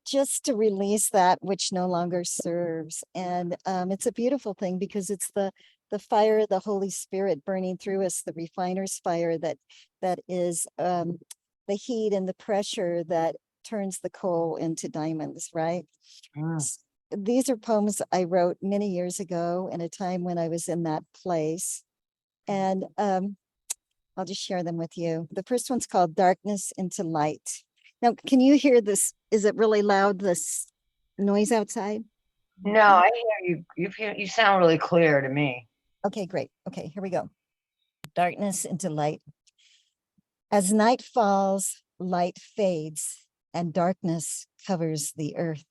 just to release that which no longer serves. And it's a beautiful thing because it's the fire of the Holy Spirit burning through us, the refiner's fire that is the heat and the pressure that turns the coal into diamonds, right? These are poems I wrote many years ago in a time when I was in that place. And I'll just share them with you. The first one's called Darkness into Light. Now, can you hear this? Is it really loud, this noise outside? No, I hear you. You sound really clear to me. Okay, great. Okay, here we go. Darkness into light. As night falls, light fades, and darkness covers the earth.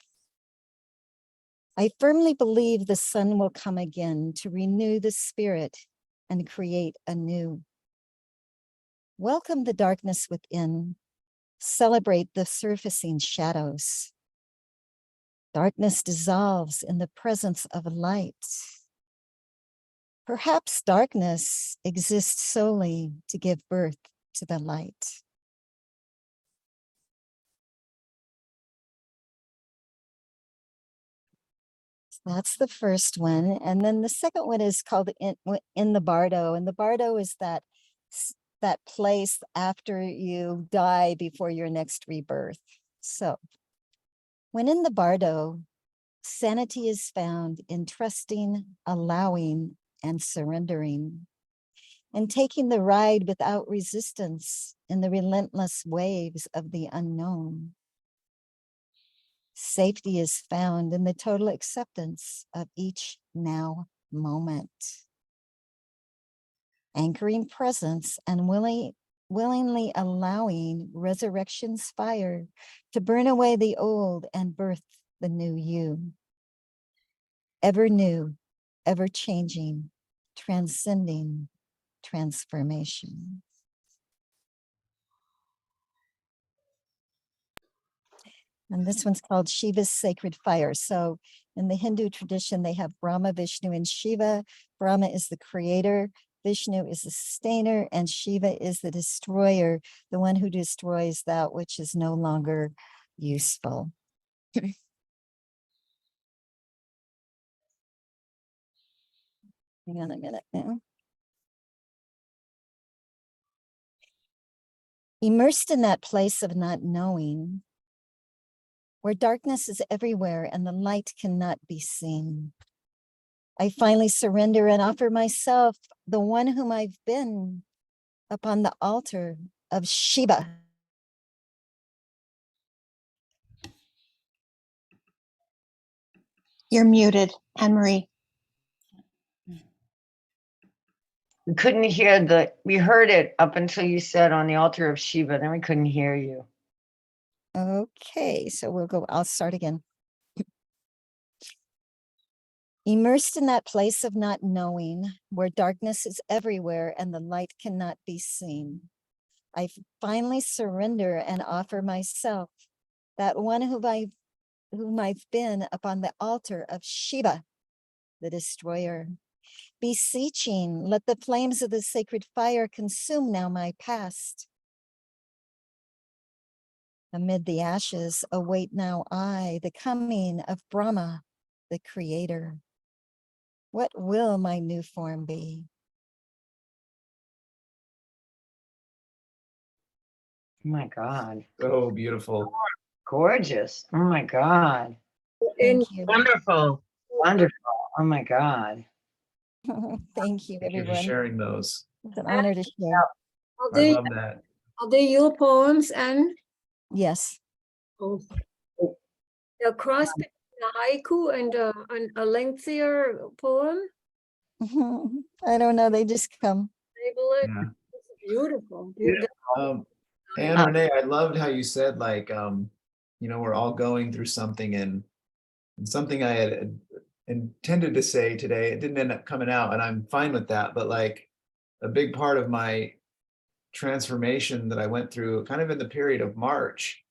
I firmly believe the sun will come again to renew the spirit and create anew. Welcome the darkness within. Celebrate the surfacing shadows. Darkness dissolves in the presence of light. Perhaps darkness exists solely to give birth to the light. That's the first one. And then the second one is called In the Bardo. And the Bardo is that place after you die before your next rebirth. So when in the Bardo, sanity is found in trusting, allowing, and surrendering, and taking the ride without resistance in the relentless waves of the unknown. Safety is found in the total acceptance of each now moment. Anchoring presence and willingly allowing resurrection's fire to burn away the old and birth the new you. Ever new, ever changing, transcending transformation. And this one's called Shiva's Sacred Fire. So in the Hindu tradition, they have Brahma, Vishnu, and Shiva. Brahma is the creator, Vishnu is the sustainer, and Shiva is the destroyer, the one who destroys that which is no longer useful. Hang on a minute now. Immersed in that place of not knowing, where darkness is everywhere and the light cannot be seen, I finally surrender and offer myself, the one whom I've been, upon the altar of Shiva. You're muted, Anne-Marie. We couldn't hear we heard it up until you said on the altar of Shiva, then we couldn't hear you. Okay, so I'll start again. Immersed in that place of not knowing, where darkness is everywhere and the light cannot be seen, I finally surrender and offer myself, that one whom I've been, upon the altar of Shiva, the destroyer. Beseeching, let the flames of the sacred fire consume now my past. Amid the ashes, await now I, the coming of Brahma, the creator. What will my new form be? Oh my God. So beautiful. Gorgeous. Oh my God. Thank you. Wonderful. Wonderful. Oh my God. Thank you, Thank you for everyone. sharing those. It's an honor to share. Are I they, love that. are they your poems, and Yes. oh, a cross between a haiku and a lengthier poem? I don't know, they just come. Label it. Yeah. It's beautiful. And Renee, I loved how you said, like, we're all going through something, and something I had intended to say today, it didn't end up coming out, and I'm fine with that. But like, a big part of my transformation that I went through kind of in the period of March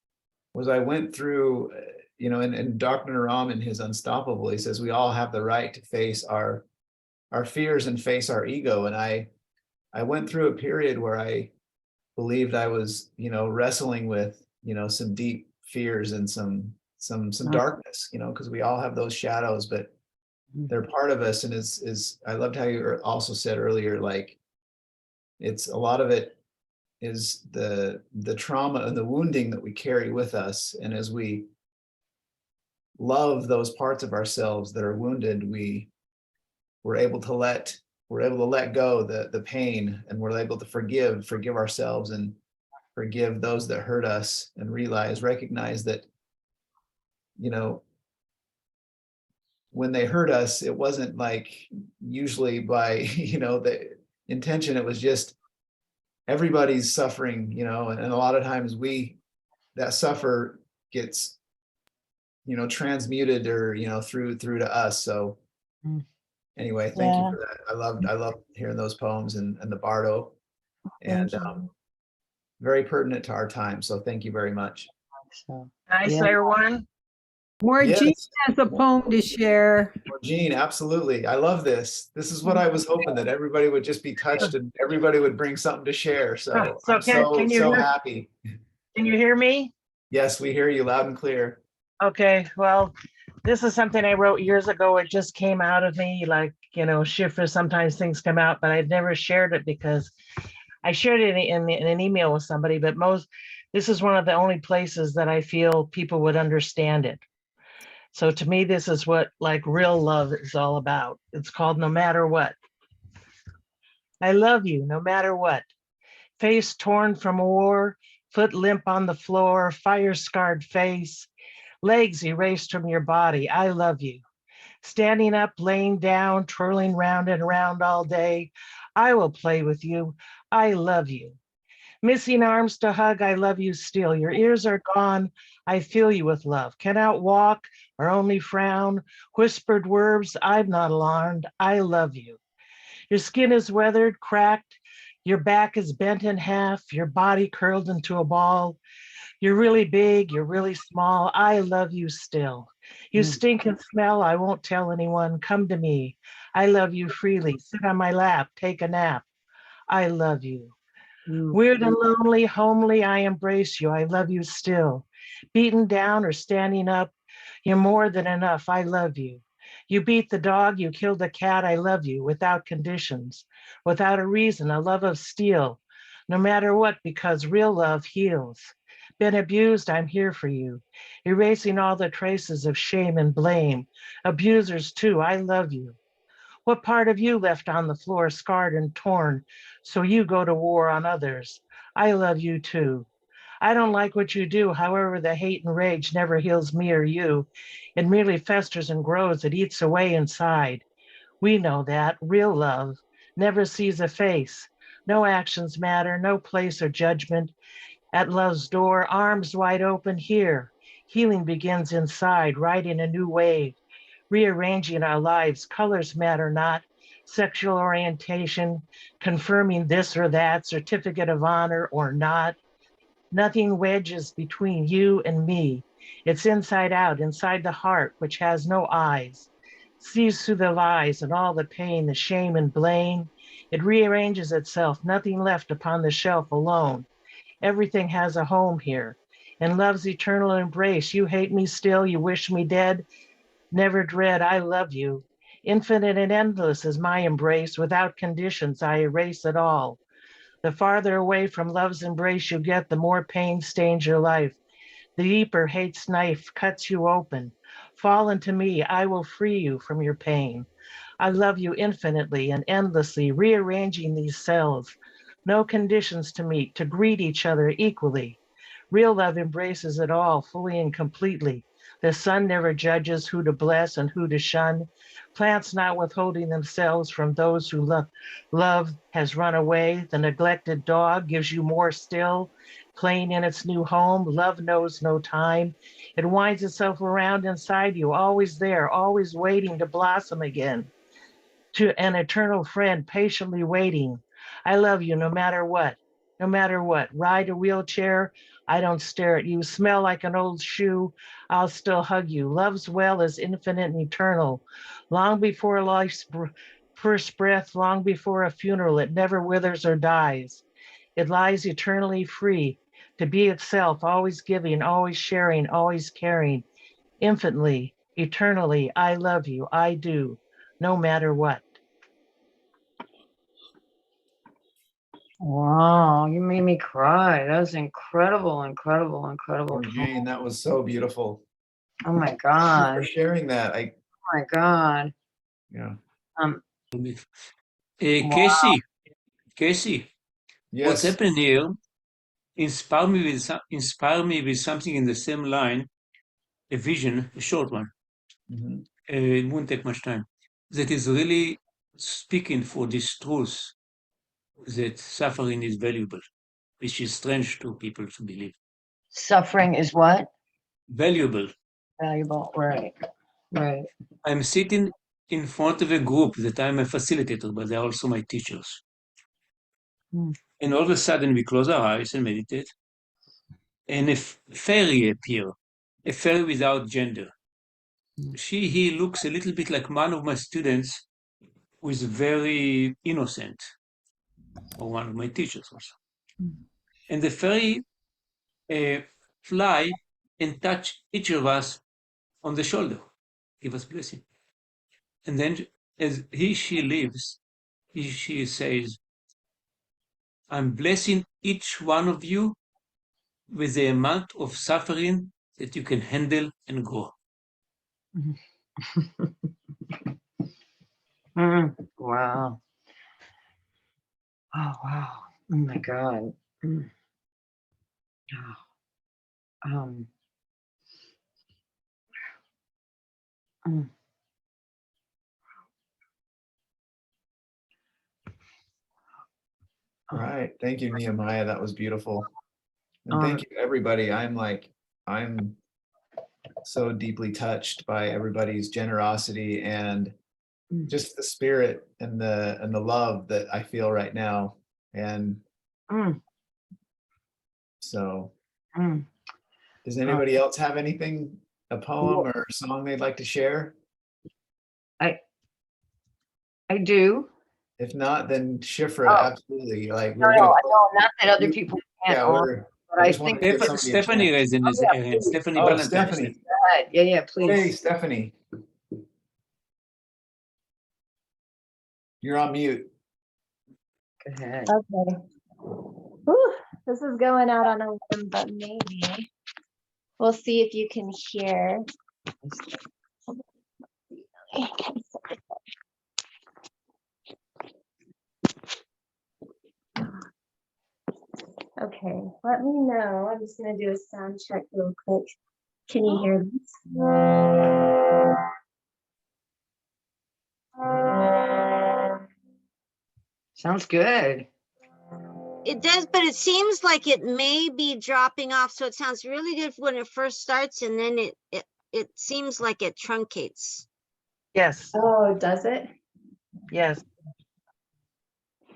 was I went through, and Dr. Naram in his Unstoppable, he says we all have the right to face our fears and face our ego. And I went through a period where I believed I was, wrestling with, some deep fears and some darkness, because we all have those shadows, but they're part of us. And is I loved how you also said earlier, like, it's a lot of it is the trauma and the wounding that we carry with us. And as we love those parts of ourselves that are wounded, we're able to let go the pain, and we're able to forgive ourselves and forgive those that hurt us, and recognize that, when they hurt us, it wasn't like usually by, the intention. It was just everybody's suffering, and a lot of times that suffer gets, transmuted or, through to us. So anyway, thank you for that. I love hearing those poems and the Bardo, and very pertinent to our time. So thank you very much. Can I share one? More Yes. Jean has a poem to share. Jean, absolutely. I love this. This is what I was hoping, that everybody would just be touched and everybody would bring something to share. So I'm can you so hear, happy. Can you hear me? Yes, we hear you loud and clear. Okay, well, This is something I wrote years ago. It just came out of me, like, you know, Shifra, sometimes things come out, but I've never shared it because I shared it in an email with somebody, but this is one of the only places that I feel people would understand it. So to me, this is what like real love is all about. It's called No Matter What. I love you no matter what. Face torn from a war, foot limp on the floor, fire-scarred face, legs erased from your body. I love you. Standing up, laying down, twirling round and round all day. I will play with you. I love you. Missing arms to hug, I love you still. Your ears are gone, I fill you with love. Cannot walk or only frown. Whispered words, I'm not alarmed. I love you. Your skin is weathered, cracked. Your back is bent in half. Your body curled into a ball. You're really big, you're really small. I love you still. You stink and smell, I won't tell anyone. Come to me. I love you freely. Sit on my lap, take a nap. I love you. Weird and lonely, homely, I embrace you. I love you still. Beaten down or standing up, you're more than enough. I love you. You beat the dog, you killed the cat. I love you without conditions, without a reason, a love of steel. No matter what, because real love heals. Been abused, I'm here for you. Erasing all the traces of shame and blame. Abusers too, I love you. What part of you left on the floor, scarred and torn, so you go to war on others? I love you too. I don't like what you do. However, the hate and rage never heals me or you. It merely festers and grows. It eats away inside. We know that. Real love never sees a face. No actions matter, no place or judgment. At love's door, arms wide open here. Healing begins inside, riding a new wave, rearranging our lives. Colors matter not. Sexual orientation, confirming this or that, certificate of honor or not. Nothing wedges between you and me. It's inside out, inside the heart, which has no eyes, sees through the lies and all the pain, the shame and blame. It rearranges itself, nothing left upon the shelf alone. Everything has a home here. In love's eternal embrace, you hate me still, you wish me dead, never dread, I love you. Infinite and endless is my embrace. Without conditions, I erase it all. The farther away from love's embrace you get, the more pain stains your life. The deeper hate's knife cuts you open. Fall into me, I will free you from your pain. I love you infinitely and endlessly, rearranging these cells. No conditions to meet, to greet each other equally. Real love embraces it all fully and completely. The sun never judges who to bless and who to shun. Plants not withholding themselves from those who love has run away. The neglected dog gives you more still. Playing in its new home, love knows no time. It winds itself around inside you, always there, always waiting to blossom again. To an eternal friend patiently waiting. I love you no matter what, no matter what. Ride a wheelchair, I don't stare at you. Smell like an old shoe, I'll still hug you. Love's well is infinite and eternal. Long before life's first breath, long before a funeral, it never withers or dies. It lies eternally free to be itself, always giving, always sharing, always caring. Infinitely, eternally, I love you, I do, no matter what. Wow, you made me cry. That was incredible, incredible, incredible. Poor Jane, that was so beautiful. Oh my Thank you God. for sharing that. Oh my God. Yeah. Casey, Casey, what's Yes. happening here inspire me with something in the same line, a vision, a short one. It won't take much time. That is really speaking for this truth that suffering is valuable, which is strange to people to believe. Suffering is what? Valuable. Valuable, right, right. I'm sitting in front of a group that I'm a facilitator, but they're also my teachers. And all of a sudden we close our eyes and meditate, and a fairy appears, a fairy without gender. He looks a little bit like one of my students who is very innocent, or one of my teachers also. And the fairy fly and touch each of us on the shoulder. give us blessing. And then as she leaves, she says, I'm blessing each one of you with the amount of suffering that you can handle and go. Wow. Oh, wow. Oh my God. Mm. Oh. Mm. All right. Thank you, Nehemiah. That was beautiful. And thank you, everybody. I'm so deeply touched by everybody's generosity and just the spirit and the love that I feel right now. And so does anybody else have anything, a poem or a song they'd like to share? I do. If not, then Shifra, absolutely. Like No, not that other people can't. Yeah, but I think Stephanie raised in his hand. Stephanie Oh, Valentine. Stephanie. Yeah, please. Hey, Stephanie. You're on mute. Go ahead. Okay. Whew, this is going out on a limb, but maybe we'll see if you can hear. Okay, let me know. I'm just going to do a sound check real quick. Can you hear this? Sounds good. It does, but it seems like it may be dropping off. So it sounds really good when it first starts, and then it seems like it truncates. Yes. Oh, does it? Yes.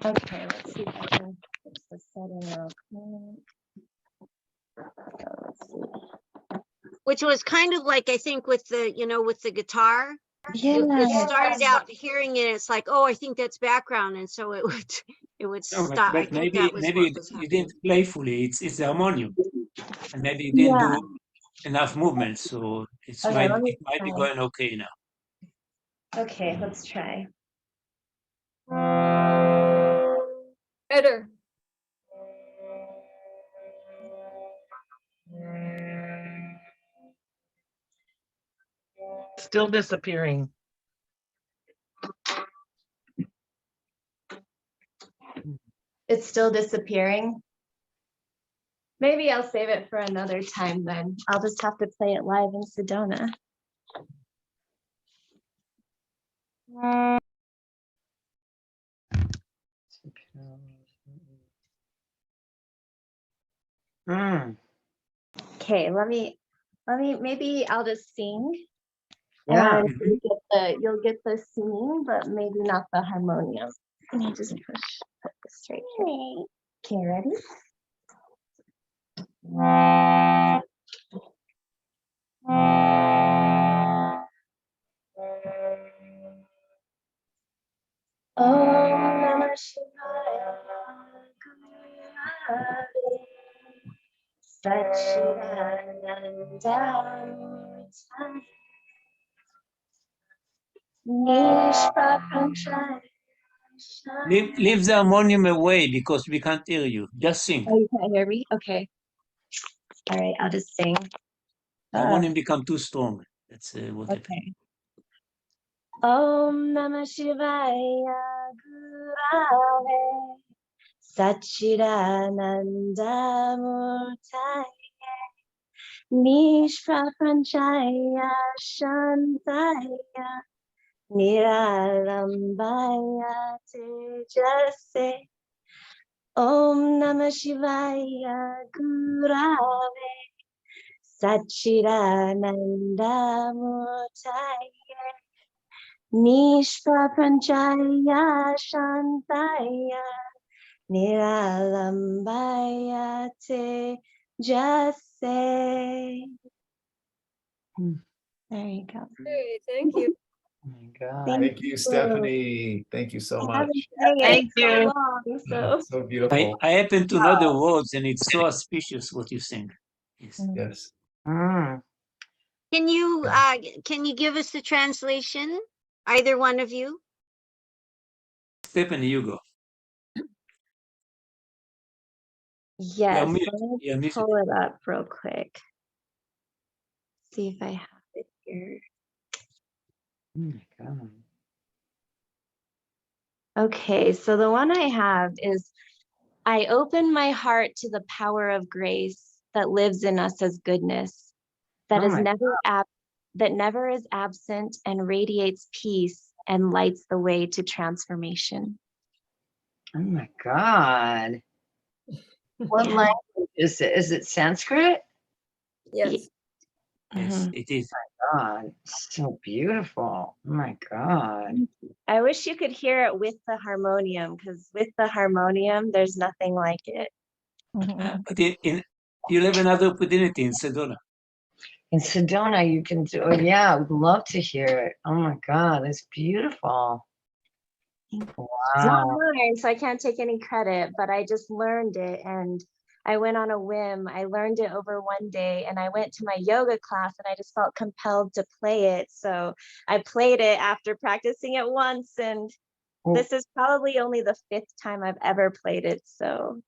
Okay, let's see if I can fix the setting real quick. Let's see. Which was kind of like, I think with the, with the guitar. Yeah. It started out hearing it, it's like, oh, I think that's background, and so it would No, stop. I but think maybe that was what was you happening. didn't play fully. It's the harmonium, and maybe you didn't do enough movement, so it Okay, might be going okay now. Okay, let's try. Better. Still disappearing. It's still disappearing. Maybe I'll save it for another time then. I'll just have to play it live in Sedona. Okay, maybe I'll just sing. Yeah. And you'll get the singing, but maybe not the harmonium. Let me just put this straight here. Okay, ready? Om Namah Shivaya Gurave Satchidananda Nishpapanchaya. Leave the harmonium away because we can't hear you. Just sing. Oh, you can't hear me? Okay. All right, I'll just sing. The harmonium become too strong. That's what happened. Okay. Om Namah Shivaya Gurave Satchidananda Murtaya Nishprapanchaya Shantaya Niralambaya Tejase. Om Namah Shivaya Gurave Satchidananda Murtaya Nishprapanchaya Shantaya Niralambaya Tejase. There you go. Hey, thank you. Oh my God. Thank you, Stephanie. Thank you so much. Thank you. So So beautiful. I happen to know the words, and it's so auspicious what you sing. Yes. Yes. Can Can you give us the translation? Either one of you? Stephanie, you go. Yes, mute. let me You're muted. pull it up real quick. See if I have it here. Oh my God. Okay, so the one I have is, I open my heart to the power of grace that lives in us as goodness, that Oh is my that never is absent and radiates peace and lights the way to transformation. Oh my God. What Yeah. language is it? Is it Sanskrit? Yes. Yes, it is. God, so beautiful. Oh my God. I wish you could hear it with the harmonium, because with the harmonium, there's nothing like it. But you'll have another opportunity in Sedona. In Sedona, you can do, oh yeah, I would love to hear it. Oh my God, it's beautiful. It's not Wow. mine, so I can't take any credit, but I just learned it and I went on a whim. I learned it over one day and I went to my yoga class and I just felt compelled to play it. So I played it after practicing it once, and this is probably only the 5th time I've ever played it. So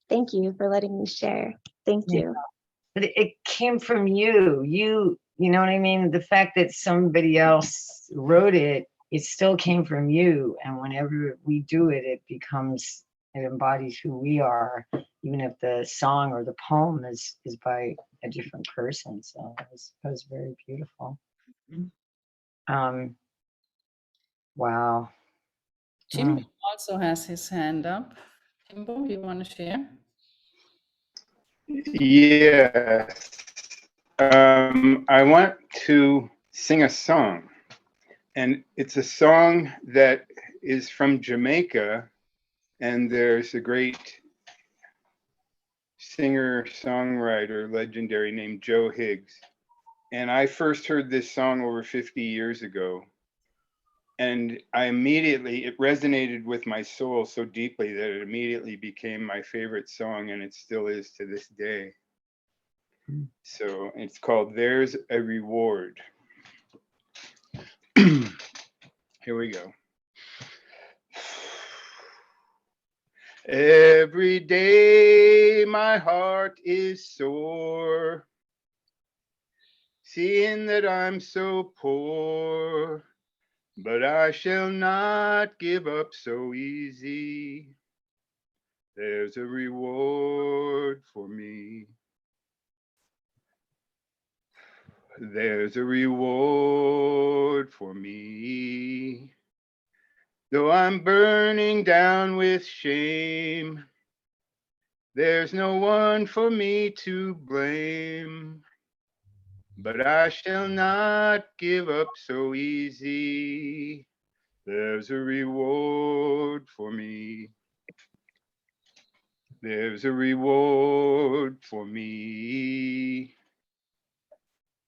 thank you for letting me share. Thank you. But it came from you. You know what I mean? The fact that somebody else wrote it, it still came from you. And whenever we do it, it embodies who we are, even if the song or the poem is by a different person. So it was very beautiful. Wow. Jimbo also has his hand up. Jimbo, you want to share? Yes. I want to sing a song, and it's a song that is from Jamaica, and there's a great singer-songwriter, legendary, named Joe Higgs. And I first heard this song over 50 years ago, and it resonated with my soul so deeply that it immediately became my favorite song, and it still is to this day. So it's called There's a Reward. Here we go. Every day my heart is sore, seeing that I'm so poor, but I shall not give up so easy. There's a reward for me. There's a reward for me. Though I'm burning down with shame, there's no one for me to blame. But I shall not give up so easy. There's a reward for me. There's a reward for me.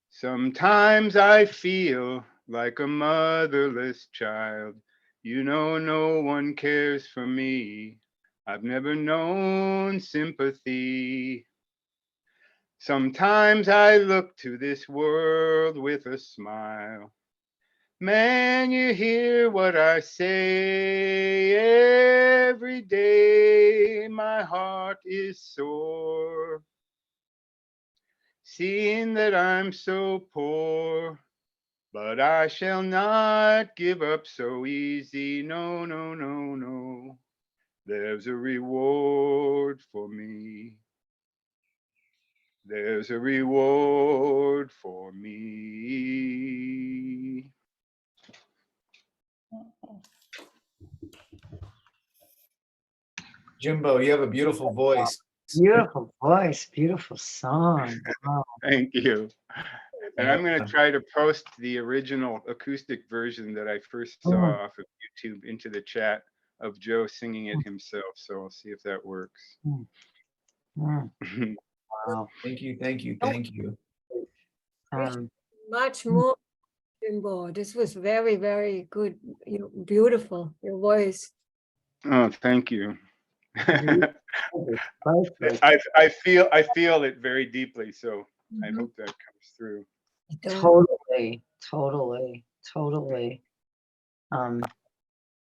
Sometimes I feel like a motherless child. You know, no one cares for me. I've never known sympathy. Sometimes I look to this world with a smile. Man, you hear what I say. Every day my heart is sore, seeing that I'm so poor, but I shall not give up so easy. No, no, no, no. There's a reward for me. There's a reward for me. Jimbo, you have a beautiful voice. Beautiful voice, beautiful song. Wow. Thank you. And I'm going to try to post the original acoustic version that I first saw off of YouTube into the chat of Joe singing it himself. So I'll see if that works. Wow. Thank you, thank you, thank you. Much more, Jimbo. This was very, very good. Beautiful, your voice. Oh, thank you. I I feel it very deeply, so I hope that comes through. Totally, totally, totally.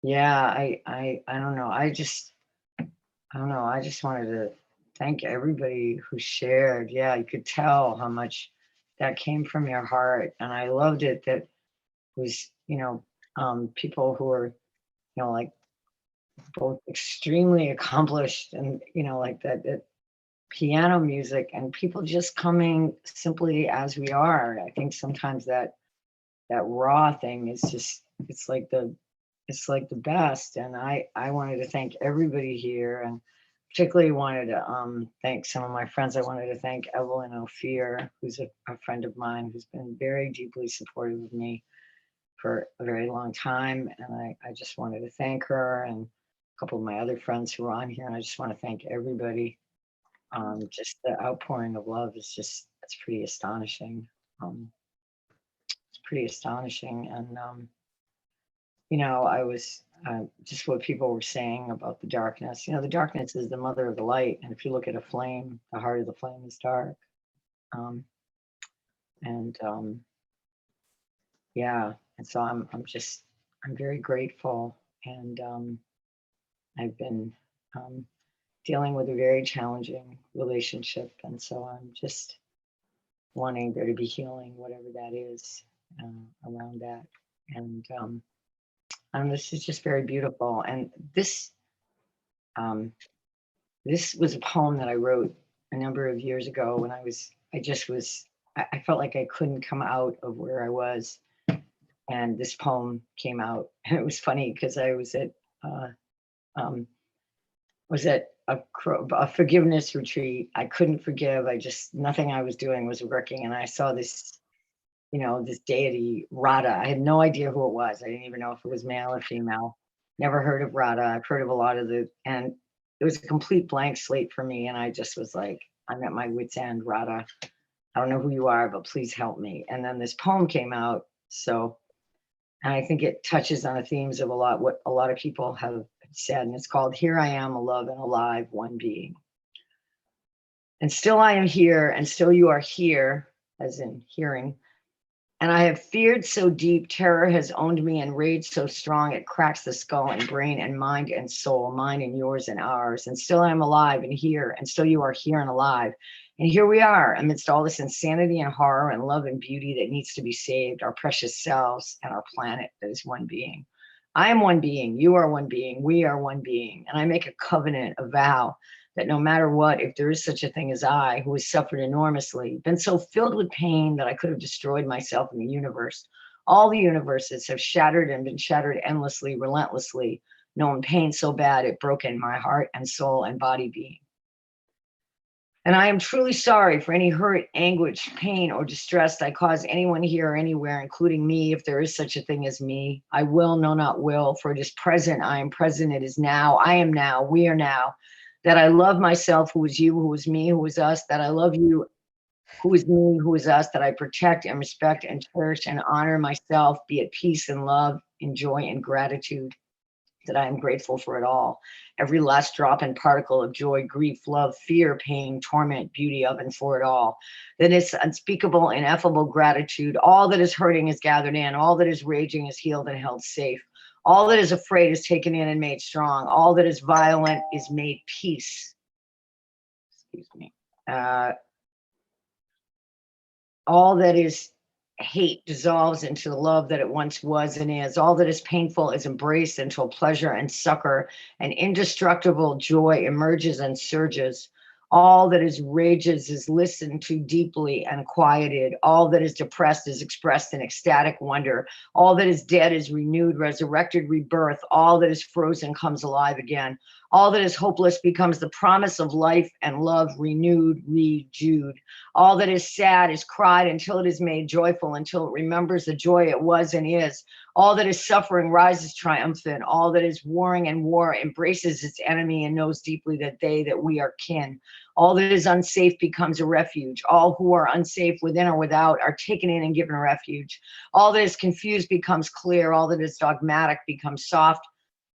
Yeah, I don't know. I don't know. I just wanted to thank everybody who shared. Yeah, you could tell how much that came from your heart. And I loved it that was, people who are, like both extremely accomplished and, like that piano music and people just coming simply as we are. I think sometimes that raw thing is just, it's like the best. And I wanted to thank everybody here, and particularly wanted to thank some of my friends. I wanted to thank Evelyn Ophir, who's a friend of mine who's been very deeply supportive of me for a very long time. And I just wanted to thank her and a couple of my other friends who are on here. And I just want to thank everybody. Just the outpouring of love is just, it's pretty astonishing. It's pretty astonishing. And, I was just what people were saying about the darkness. The darkness is the mother of the light. And if you look at a flame, the heart of the flame is dark. And yeah, and so I'm very grateful. And I've been dealing with a very challenging relationship. And so I'm just wanting there to be healing, whatever that is, around that. And this is just very beautiful. And this was a poem that I wrote a number of years ago when I felt like I couldn't come out of where I was. And this poem came out. And it was funny because I was at a forgiveness retreat. I couldn't forgive. Nothing I was doing was working. And I saw this, this deity, Radha. I had no idea who it was. I didn't even know if it was male or female. Never heard of Radha. I've heard of a lot of and it was a complete blank slate for me. And I just was like, I'm at my wit's end, Radha. I don't know who you are, but please help me. And then this poem came out. And I think it touches on the themes of what a lot of people have said. And it's called Here I Am, Alive and Alive, One Being. And still I am here, and still you are here, as in hearing. And I have feared so deep, terror has owned me, and rage so strong, it cracks the skull and brain and mind and soul, mine and yours and ours. And still I am alive and here, and still you are here and alive. And here we are amidst all this insanity and horror and love and beauty that needs to be saved, our precious selves and our planet that is one being. I am one being, you are one being, we are one being. And I make a covenant, a vow, that no matter what, if there is such a thing as I, who has suffered enormously, been so filled with pain that I could have destroyed myself in the universe, all the universes have shattered and been shattered endlessly, relentlessly, known pain so bad it broken my heart and soul and body being. And I am truly sorry for any hurt, anguish, pain, or distress I cause anyone here or anywhere, including me, if there is such a thing as me. I will, no, not will, for it is present, I am present, it is now, I am now, we are now. That I love myself, who is you, who is me, who is us, that I love you, who is me, who is us, that I protect and respect and cherish and honor myself, be at peace and love, in joy and gratitude, that I am grateful for it all. Every last drop and particle of joy, grief, love, fear, pain, torment, beauty of and for it all. That it's unspeakable, ineffable gratitude. All that is hurting is gathered in. All that is raging is healed and held safe. All that is afraid is taken in and made strong. All that is violent is made peace. Excuse me. All that is hate dissolves into the love that it once was and is. All that is painful is embraced into a pleasure and succor. And indestructible joy emerges and surges. All that is rages is listened to deeply and quieted. All that is depressed is expressed in ecstatic wonder. All that is dead is renewed, resurrected, rebirth. All that is frozen comes alive again. All that is hopeless becomes the promise of life and love renewed, rejued. All that is sad is cried until it is made joyful, until it remembers the joy it was and is. All that is suffering rises triumphant. All that is warring and war embraces its enemy and knows deeply that we are kin. All that is unsafe becomes a refuge. All who are unsafe within or without are taken in and given refuge. All that is confused becomes clear. All that is dogmatic becomes soft,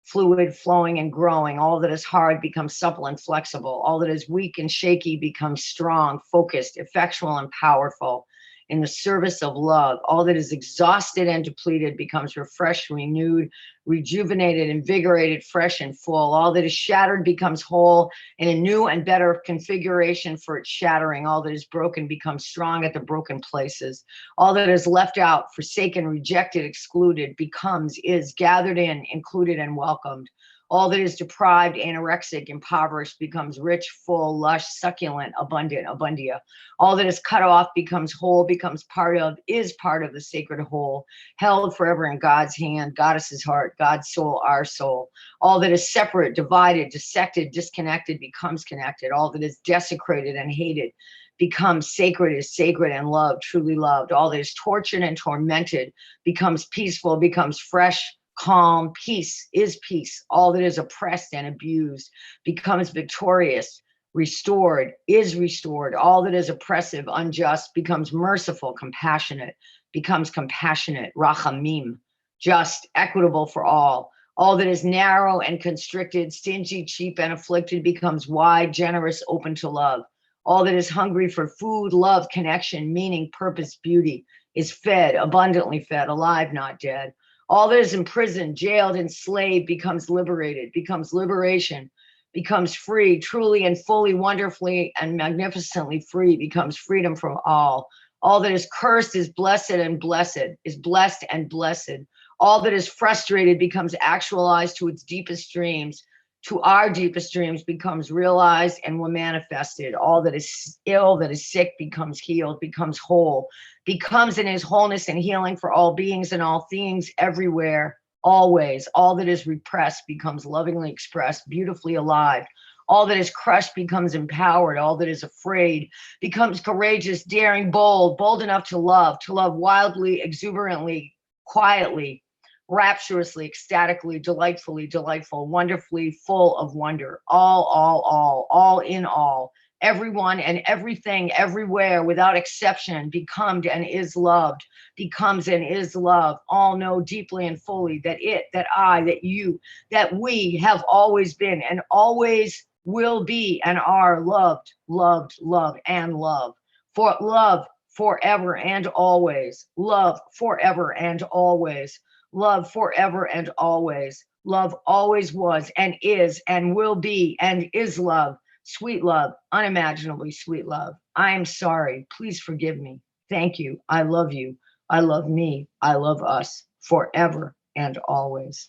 fluid, flowing, and growing. All that is hard becomes supple and flexible. All that is weak and shaky becomes strong, focused, effectual, and powerful. in the service of love. All that is exhausted and depleted becomes refreshed, renewed, rejuvenated, invigorated, fresh and full. All that is shattered becomes whole in a new and better configuration for its shattering. All that is broken becomes strong at the broken places. All that is left out, forsaken, rejected, excluded, becomes, is gathered in, included, and welcomed. All that is deprived, anorexic, impoverished becomes rich, full, lush, succulent, abundant, abundia. All that is cut off becomes whole, becomes part of, is part of the sacred whole, held forever in God's hand, Goddess's heart, God's soul, our soul. All that is separate, divided, dissected, disconnected becomes connected. All that is desecrated and hated becomes sacred, is sacred and loved, truly loved. All that is tortured and tormented becomes peaceful, becomes fresh, calm. Peace is peace. All that is oppressed and abused becomes victorious, restored, is restored. All that is oppressive, unjust becomes merciful, compassionate, rachamim, just, equitable for all. All that is narrow and constricted, stingy, cheap, and afflicted becomes wide, generous, open to love. All that is hungry for food, love, connection, meaning, purpose, beauty is fed, abundantly fed, alive, not dead. All that is imprisoned, jailed, enslaved becomes liberated, becomes liberation, becomes free, truly and fully, wonderfully and magnificently free, becomes freedom from all. All that is cursed is blessed and blessed, is blessed and blessed. All that is frustrated becomes actualized to its deepest dreams, to our deepest dreams becomes realized and will manifested. All that is ill, that is sick becomes healed, becomes whole, becomes in his wholeness and healing for all beings and all things everywhere, always. All that is repressed becomes lovingly expressed, beautifully alive. All that is crushed becomes empowered. All that is afraid becomes courageous, daring, bold, bold enough to love wildly, exuberantly, quietly, rapturously, ecstatically, delightfully, delightful, wonderfully, full of wonder. All in all. Everyone and everything, everywhere, without exception, becomes and is loved, becomes and is loved. All know deeply and fully that it, that I, that you, that we have always been and always will be and are loved, loved, loved, and love. For love forever and always. Love forever and always. Love forever and always. Love always was and is and will be and is love. Sweet love, unimaginably sweet love. I am sorry. Please forgive me. Thank you. I love you. I love me. I love us forever and always.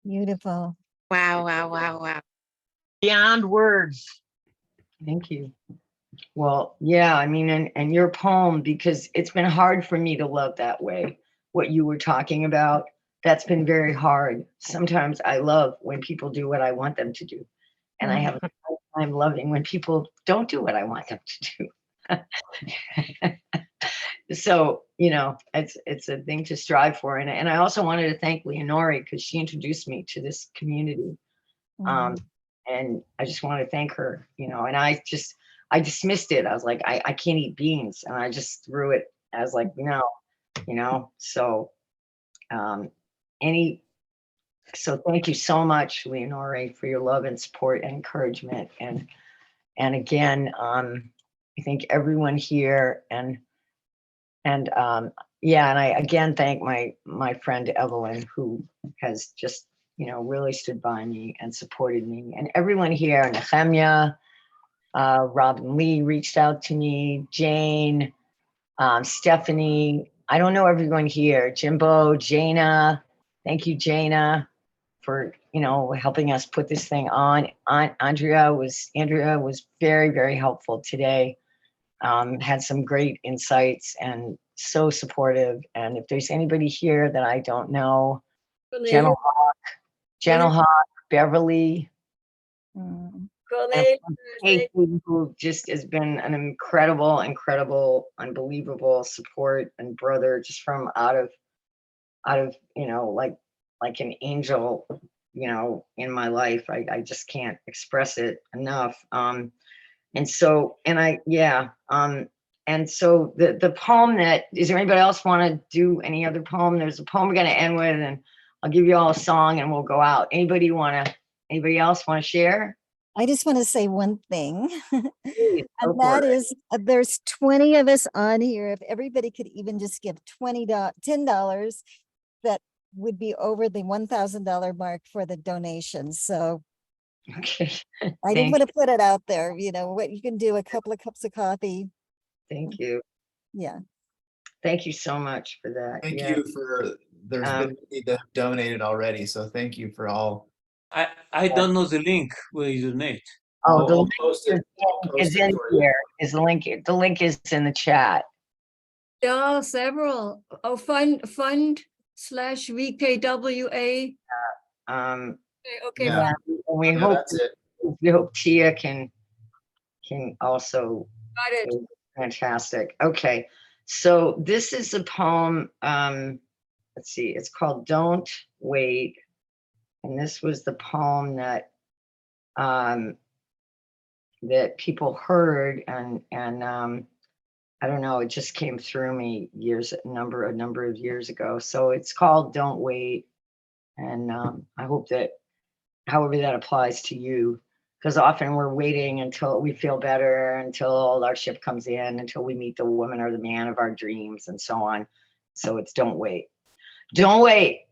Beautiful. Wow, wow, wow, wow. Beyond words. Thank you. Well, yeah, I mean, and your poem, because it's been hard for me to love that way, what you were talking about, that's been very hard. Sometimes I love when people do what I want them to do. And I have a hard time loving when people don't do what I want them to do. So, you know, it's a thing to strive for. And I also wanted to thank Leonore because she introduced me to this community. And I just want to thank her, you know, and I dismissed it. I was like, I can't eat beans. And I just threw it as like, no, you know, so so thank you so much, Leonore, for your love and support and encouragement. And again, I think everyone here and yeah, and I again thank my friend Evelyn, who has just, you know, really stood by me and supported me, and everyone here, Nehemia, Robin Lee reached out to me, Jane, Stephanie, I don't know everyone here, Jimbo, Jana, thank you, Jana, for, you know, helping us put this thing on. Andrea was very, very helpful today. Had some great insights and so supportive. And if there's anybody here that I don't know, Gentle Hawk, Beverly, and Casey, who just has been an incredible, unbelievable support and brother, just from out of, you know, like an angel, you know, in my life. I just can't express it enough. And so the poem that, is there anybody else want to do any other poem? There's a poem we're going to end with, and I'll give you all a song and we'll go out. Anybody else want to share? I just want to say one thing, Please, go and for that it. is there's 20 of us on here. If everybody could even just give $10, that would be over the $1,000 mark for the donation. So Okay. I just Thank want to put it out there, you know, what you can do, a couple of cups of coffee. Thank you. Yeah. Thank you so much for that. Thank Yeah. you for, there's been many that have donated already, so thank you for all. I don't know the link where you donate. Oh, the I'll link post it. I'll post is it in for you. here. Is the link? The link is in the chat. There are several. Oh, fund/VKWA. Okay, Yeah. We Yeah, hope that's it. we hope Tia can also. got it. Fantastic. Okay, so this is a poem. Let's see. It's called "Don't Wait," and this was the poem that that people heard, and I don't know. It just came through me a number of years ago. So it's called "Don't Wait," and I hope that however that applies to you, because often we're waiting until we feel better, until our ship comes in, until we meet the woman or the man of our dreams, and so on. So it's don't wait. Don't wait.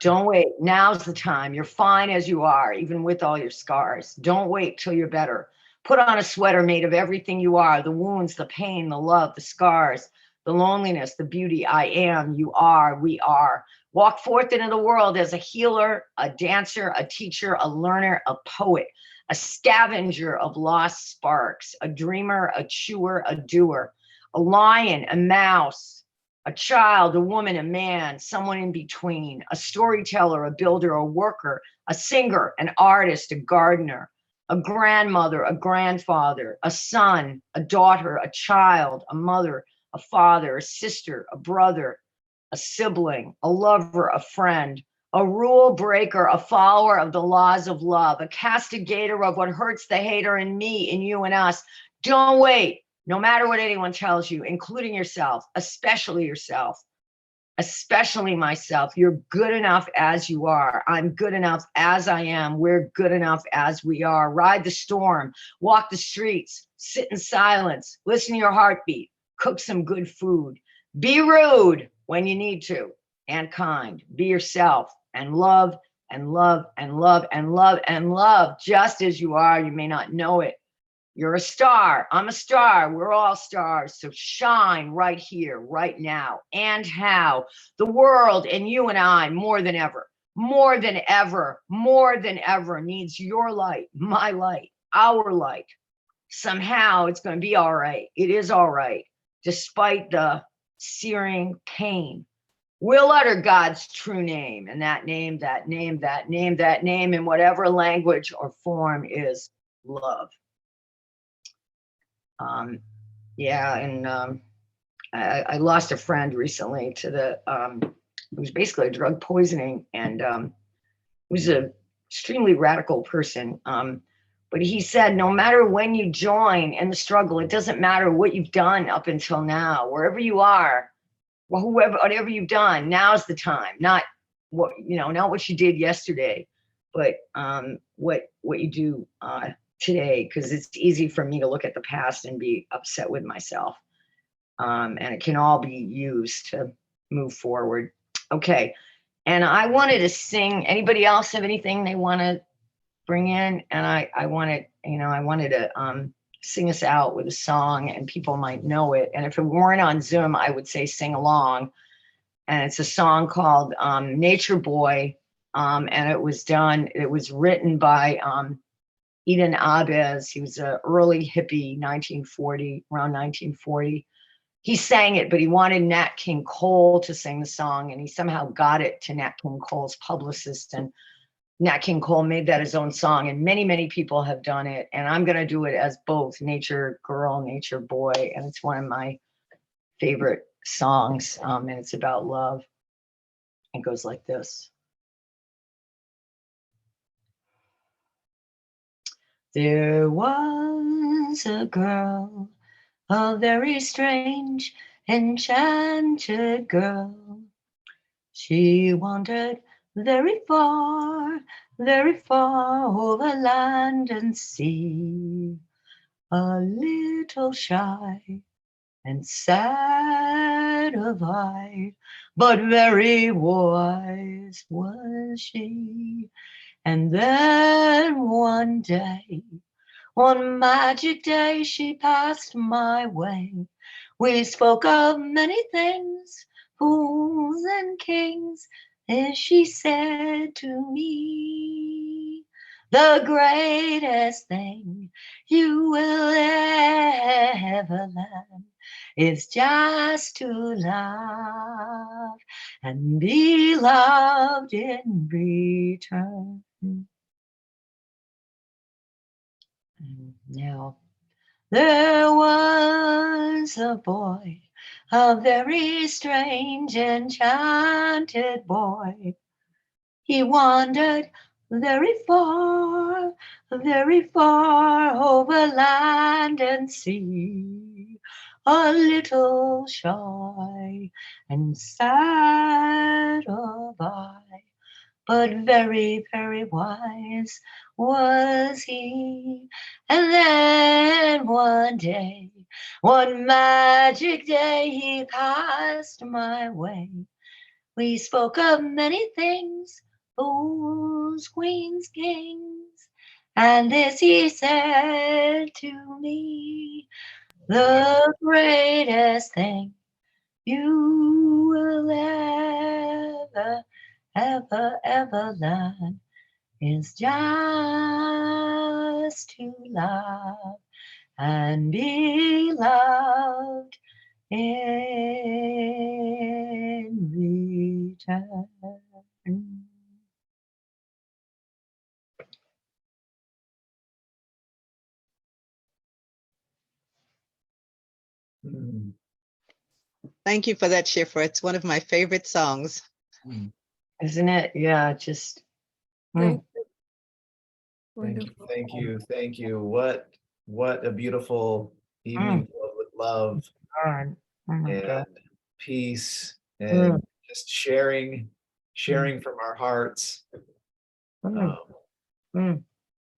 Don't wait. Now's the time. You're fine as you are, even with all your scars. Don't wait till you're better. Put on a sweater made of everything you are, the wounds, the pain, the love, the scars, the loneliness, the beauty. I am, you are, we are. Walk forth into the world as a healer, a dancer, a teacher, a learner, a poet, a scavenger of lost sparks, a dreamer, a chewer, a doer, a lion, a mouse, a child, a woman, a man, someone in between, a storyteller, a builder, a worker, a singer, an artist, a gardener, a grandmother, a grandfather, a son, a daughter, a child, a mother, a father, a sister, a brother, a sibling, a lover, a friend, a rule breaker, a follower of the laws of love, a castigator of what hurts the hater in me, in you and us. Don't wait. No matter what anyone tells you, including yourself, especially myself, you're good enough as you are. I'm good enough as I am. We're good enough as we are. Ride the storm, walk the streets, sit in silence, listen to your heartbeat, cook some good food. Be rude when you need to, and kind. Be yourself and love and love and love and love and love just as you are. You may not know it. You're a star. I'm a star. We're all stars. So shine right here, right now. And how the world and you and I, more than ever, more than ever, more than ever needs your light, my light, our light. Somehow it's going to be all right. It is all right, despite the searing pain. We'll utter God's true name, and that name, that name, that name, that name, in whatever language or form, is love. Yeah, and I lost a friend recently to the it was basically a drug poisoning, and he was a extremely radical person. But he said, no matter when you join in the struggle, it doesn't matter what you've done up until now, wherever you are, whatever you've done, now's the time. Not not what you did yesterday, but what you do today, because it's easy for me to look at the past and be upset with myself. And it can all be used to move forward. Okay. And I wanted to sing. Anybody else have anything they want to bring in? And I wanted to sing us out with a song, and people might know it. And if it weren't on Zoom, I would say sing along. And it's a song called Nature Boy. And it was written by Eden Abez. He was an early hippie, around 1940. He sang it, but he wanted Nat King Cole to sing the song, and he somehow got it to Nat King Cole's publicist, and Nat King Cole made that his own song, and many, many people have done it. And I'm going to do it as both Nature Girl, Nature Boy, and it's one of my favorite songs, and it's about love. It goes like this. There was a girl, a very strange, enchanted girl. She wandered very far over land and sea. A little shy and sad of eye, but very wise was she. And then one day, one magic day, she passed my way. We spoke of many things, fools and kings, and she said to me, the greatest thing you will ever learn is just to love and be loved in return. Now, there was a boy, a very strange, enchanted boy. He wandered very far over land and sea. A little shy and sad of eye, but very, very wise was he. And then one day, one magic day, he passed my way. We spoke of many things, fools, queens, kings, and this he said to me, the greatest thing you will ever learn is just to love and be loved in return. Thank you for that, Shifra. It's one of my favorite songs. Isn't it? Yeah, just. Thank Thank you. What a beautiful evening filled with love God. Oh my and God. peace and just sharing from our hearts.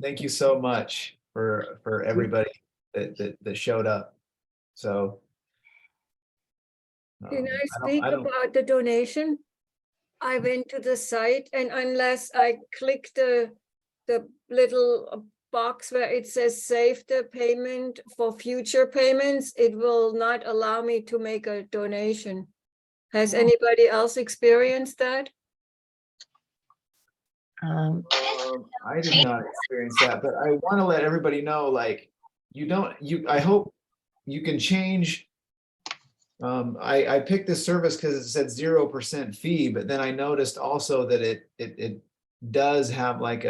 Thank you so much for everybody that showed up. So Can I speak about the donation? I went to the site, and unless I click the little box where it says save the payment for future payments, it will not allow me to make a donation. Has anybody else experienced that? I did not experience that, but I want to let everybody know, like, I hope you can change. I picked this service because it said 0% fee, but then I noticed also that it does have like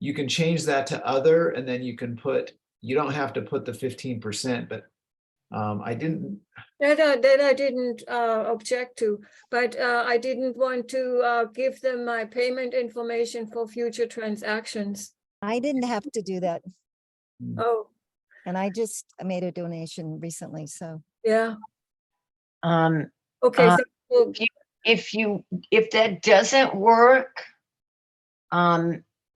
you can change that to other, and then you don't have to put the 15%, but I didn't. That I didn't object to, but I didn't want to give them my payment information for future transactions. I didn't have to do that. Oh. And I just made a donation recently, so. Yeah. Okay. So if that doesn't work,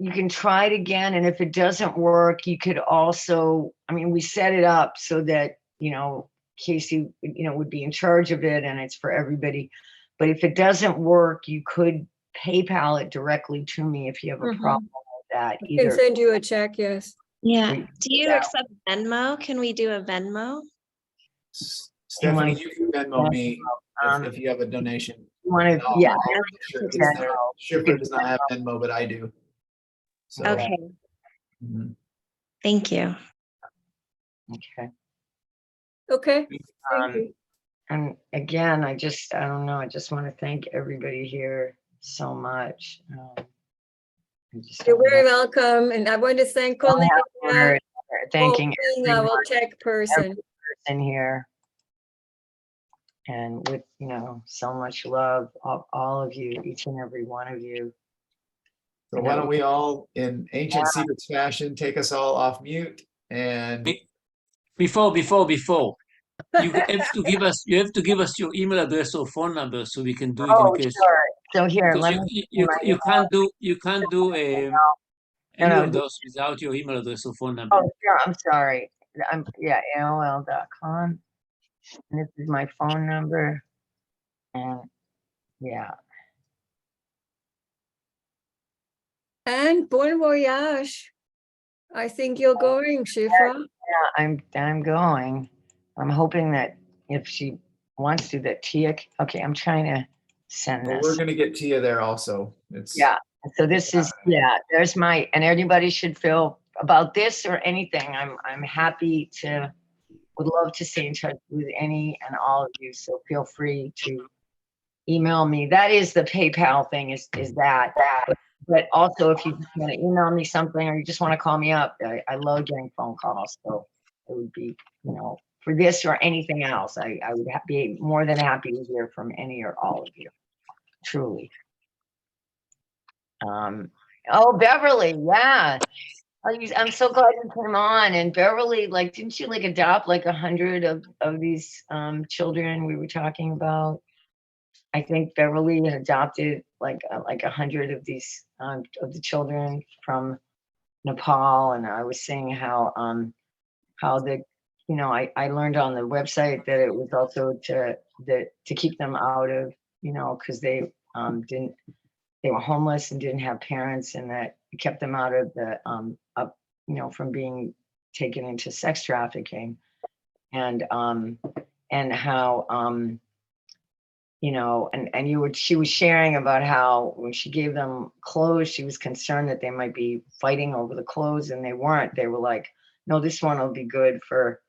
you can try it again. And if it doesn't work, you could also, I mean, we set it up so that, Casey, would be in charge of it and it's for everybody. But if it doesn't work, you could PayPal it directly to me if you have a problem with that. I can send you a check, yes. Yeah. Do you accept Venmo? Can we do a Venmo? Stephanie, you can Venmo me if you have a donation. Yeah. Shifra does not have Venmo, but I do. So, okay. Thank you. Okay. Okay. Thank you. And again, I don't know. I just want to thank everybody here so much. You're very welcome. And I want to thank Cornelia thanking for being our tech person. Here. And with, so much love, all of you, each and every one of you. So why don't we all, in ancient secrets fashion, take us all off mute and. Before, you have to give us your email address or phone number so we can do it in case. Sure. So here, Because let me give you my you can't do no, any no, of those without your email address or phone number. oh, sure, I'm sorry. Yeah, AOL.com. And this is my phone number. And yeah. And bon voyage. I think you're going, Shifra. Yeah, I'm going. I'm hoping that if she wants to, that Tia. Okay, I'm trying to send Well, this. we're gonna get Tia there also. It's Yeah. So this is there's my, and anybody should feel about this or anything. I'm happy to, would love to stay in touch with any and all of you. So feel free to email me. That is the PayPal thing, is that. But also, if you just want to email me something or you just want to call me up, I love getting phone calls. So it would be, for this or anything else, I would be more than happy to hear from any or all of you, truly. Oh, Beverly, yeah. I'm so glad you came on. And Beverly, like, didn't you like adopt like 100 of these children we were talking about? I think Beverly had adopted like 100 of these of the children from Nepal, and I was saying how the I learned on the website that it was also to keep them out of because they were homeless and didn't have parents, and that it kept them out of the from being taken into sex trafficking, and how she was sharing about how when she gave them clothes, she was concerned that they might be fighting over the clothes, and they weren't. They were like, no, this one will be good for,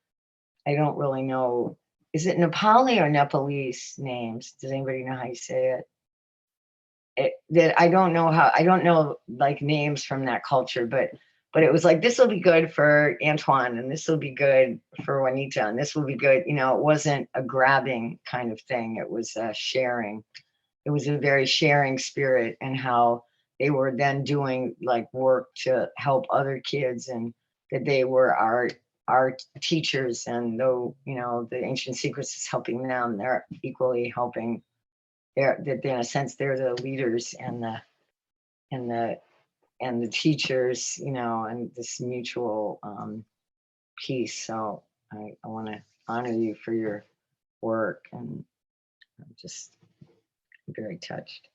I don't really know. Is it Nepali or Nepalese names? Does anybody know how you say it? I don't know like names from that culture, but it was like, this will be good for Antoine, and this will be good for Juanita, and this will be good. It wasn't a grabbing kind of thing. It was sharing. It was a very sharing spirit, and how they were then doing like work to help other kids, and that they were our teachers, and though, the Ancient Secrets is helping them, they're equally helping. That in a sense, they're the leaders and the teachers, and this mutual peace. So I want to honor you for your work, and I'm just very touched.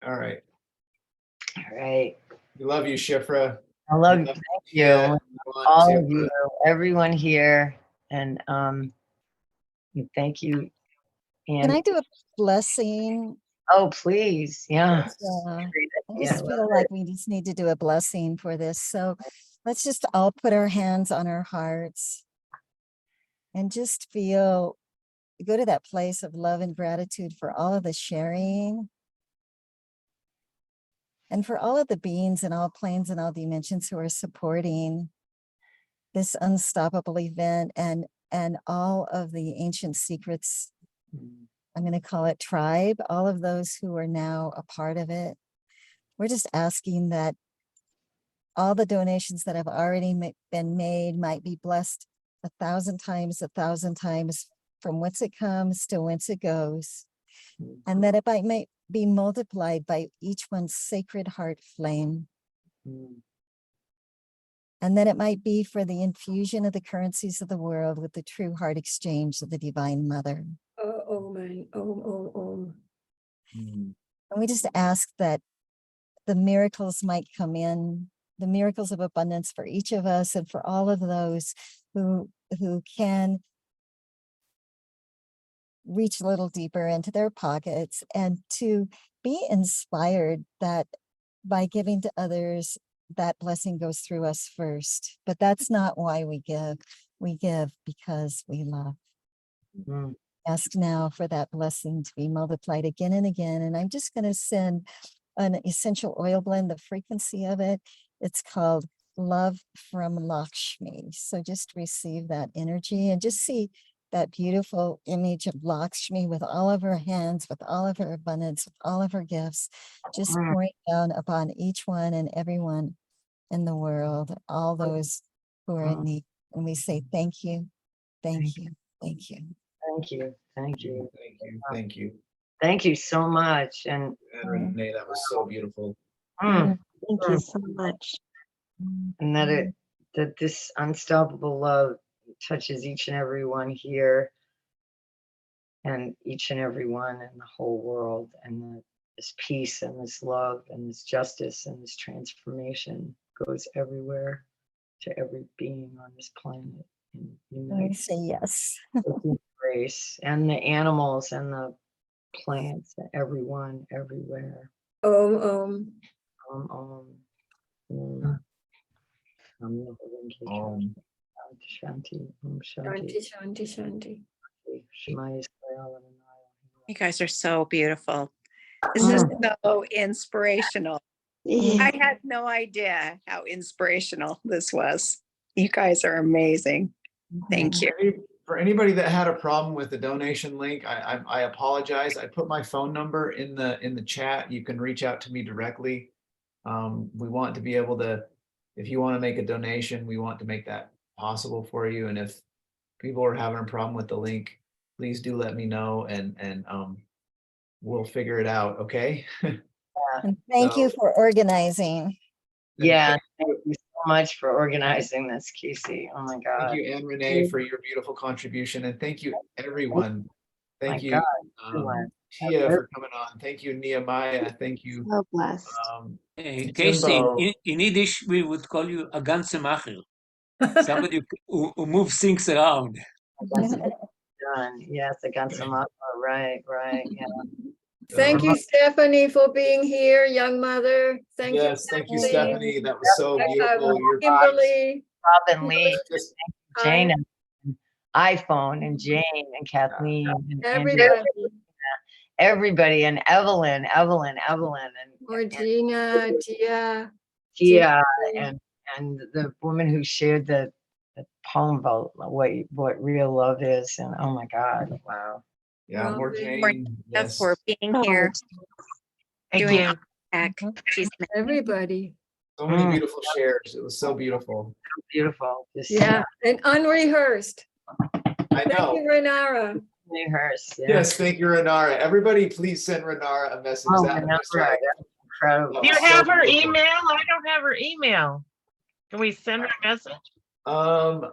all right. All right. We love you, Shifra. I love you. Thank you. All of you, to everyone here, and thank you. And Can I do a blessing? oh, please. Yeah. Yeah. I just feel like we just need to do a blessing for this. So let's just all put our hands on our hearts and just go to that place of love and gratitude for all of the sharing, and for all of the beings and all planes and all dimensions who are supporting this unstoppable event, and all of the Ancient Secrets, I'm going to call it tribe, all of those who are now a part of it. We're just asking that all the donations that have already been made might be blessed 1,000 times, 1,000 times, from whence it comes to whence it goes, and that it might be multiplied by each one's sacred heart flame. And that it might be for the infusion of the currencies of the world with the true heart exchange of the Divine Mother. Oh, man. Oh. And we just ask that the miracles might come in, the miracles of abundance for each of us, and for all of those who can reach a little deeper into their pockets, and to be inspired that by giving to others, that blessing goes through us first. But that's not why we give. We give because we love. Ask now for that blessing to be multiplied again and again. And I'm just going to send an essential oil blend, the frequency of it. It's called Love from Lakshmi. So just receive that energy and just see that beautiful image of Lakshmi with all of her hands, with all of her abundance, with all of her gifts, just pouring down upon each one and everyone in the world, all those who are in need. And we say, thank you, thank you, thank you. Thank you. Thank you. Thank you. Thank you. Thank you so much. And Renee, that was so beautiful. mm, Thank you so much. and that this unstoppable love touches each and every one here and each and every one in the whole world, and that this peace and this love and this justice and this transformation goes everywhere to every being on this planet and I unites say yes. with grace, and the animals and the plants, and everyone, everywhere. Um. Mm. Shanti, Shanti, shanti, shanti. Shema Israel. You guys are so beautiful. This is so inspirational. I had no idea how inspirational this was. You guys are amazing. Thank you. For anybody that had a problem with the donation link, I apologize. I put my phone number in the chat. You can reach out to me directly. We want to be able to, if you want to make a donation, we want to make that possible for you. And if people are having a problem with the link, please do let me know, and we'll figure it out. Okay. And thank you for organizing. Yeah, thank you so much for organizing this, Casey. Oh my God. Thank you, Anne Renee, for your beautiful contribution, and thank you, everyone. Thank you, Tia, for coming on. Thank you, Nehemiah. Thank you. So blessed. Casey, Jimbo. in Yiddish, we would call you a ganze Macher, somebody who moves things around. Yes, against some up. Right, yeah. Thank you, Stephanie, for being here, young mother. Thank you. Yes, thank you, Stephanie. That was so beautiful. Your Kimberly. Robin Lee, Jane, and iPhone, and Jane, and Kathleen, and everybody, and Evelyn, and Regina, Tia, and the woman who shared the poem about what real love is, and oh my God, wow. Yeah, more Jane. Yes. For being here. Doing She's everybody. So many beautiful shares. It was so beautiful. Beautiful. Yeah, and unrehearsed. I know. Thank you, Renara. Rehearsed. Yes, thank you, Renara. Everybody, please send Renara a message. That was like incredible. Do you have her email? I don't have her email. Can we send her a message? I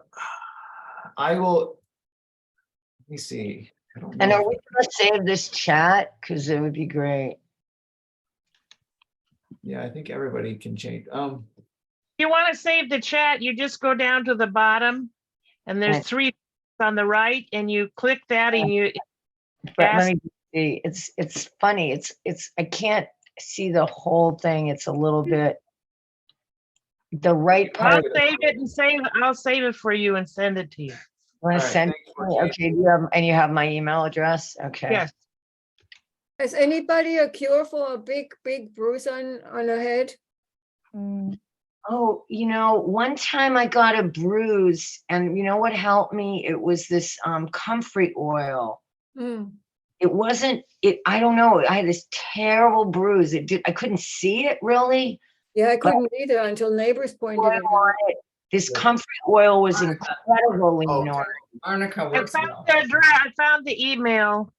will. Let me see. I don't know. And are we going to save this chat? Because it would be great. Yeah, I think everybody can change. If you want to save the chat, you just go down to the bottom, and there's 3 on the right, and you click that, and you. But let me see. It's funny. It's I can't see the whole thing. It's a little bit. The right part. I'll save it for you and send it to you. Want to send? Okay. You have my email address? Okay. Yes. Has anybody a cure for a big bruise on the head? Oh, one time I got a bruise, and you know what helped me? It was this comfrey oil. It wasn't it. I don't know. I had this terrible bruise. I couldn't see it really. Yeah, I couldn't either until neighbors pointed it out. This comfrey oil was incredible, Lenore. I found the email.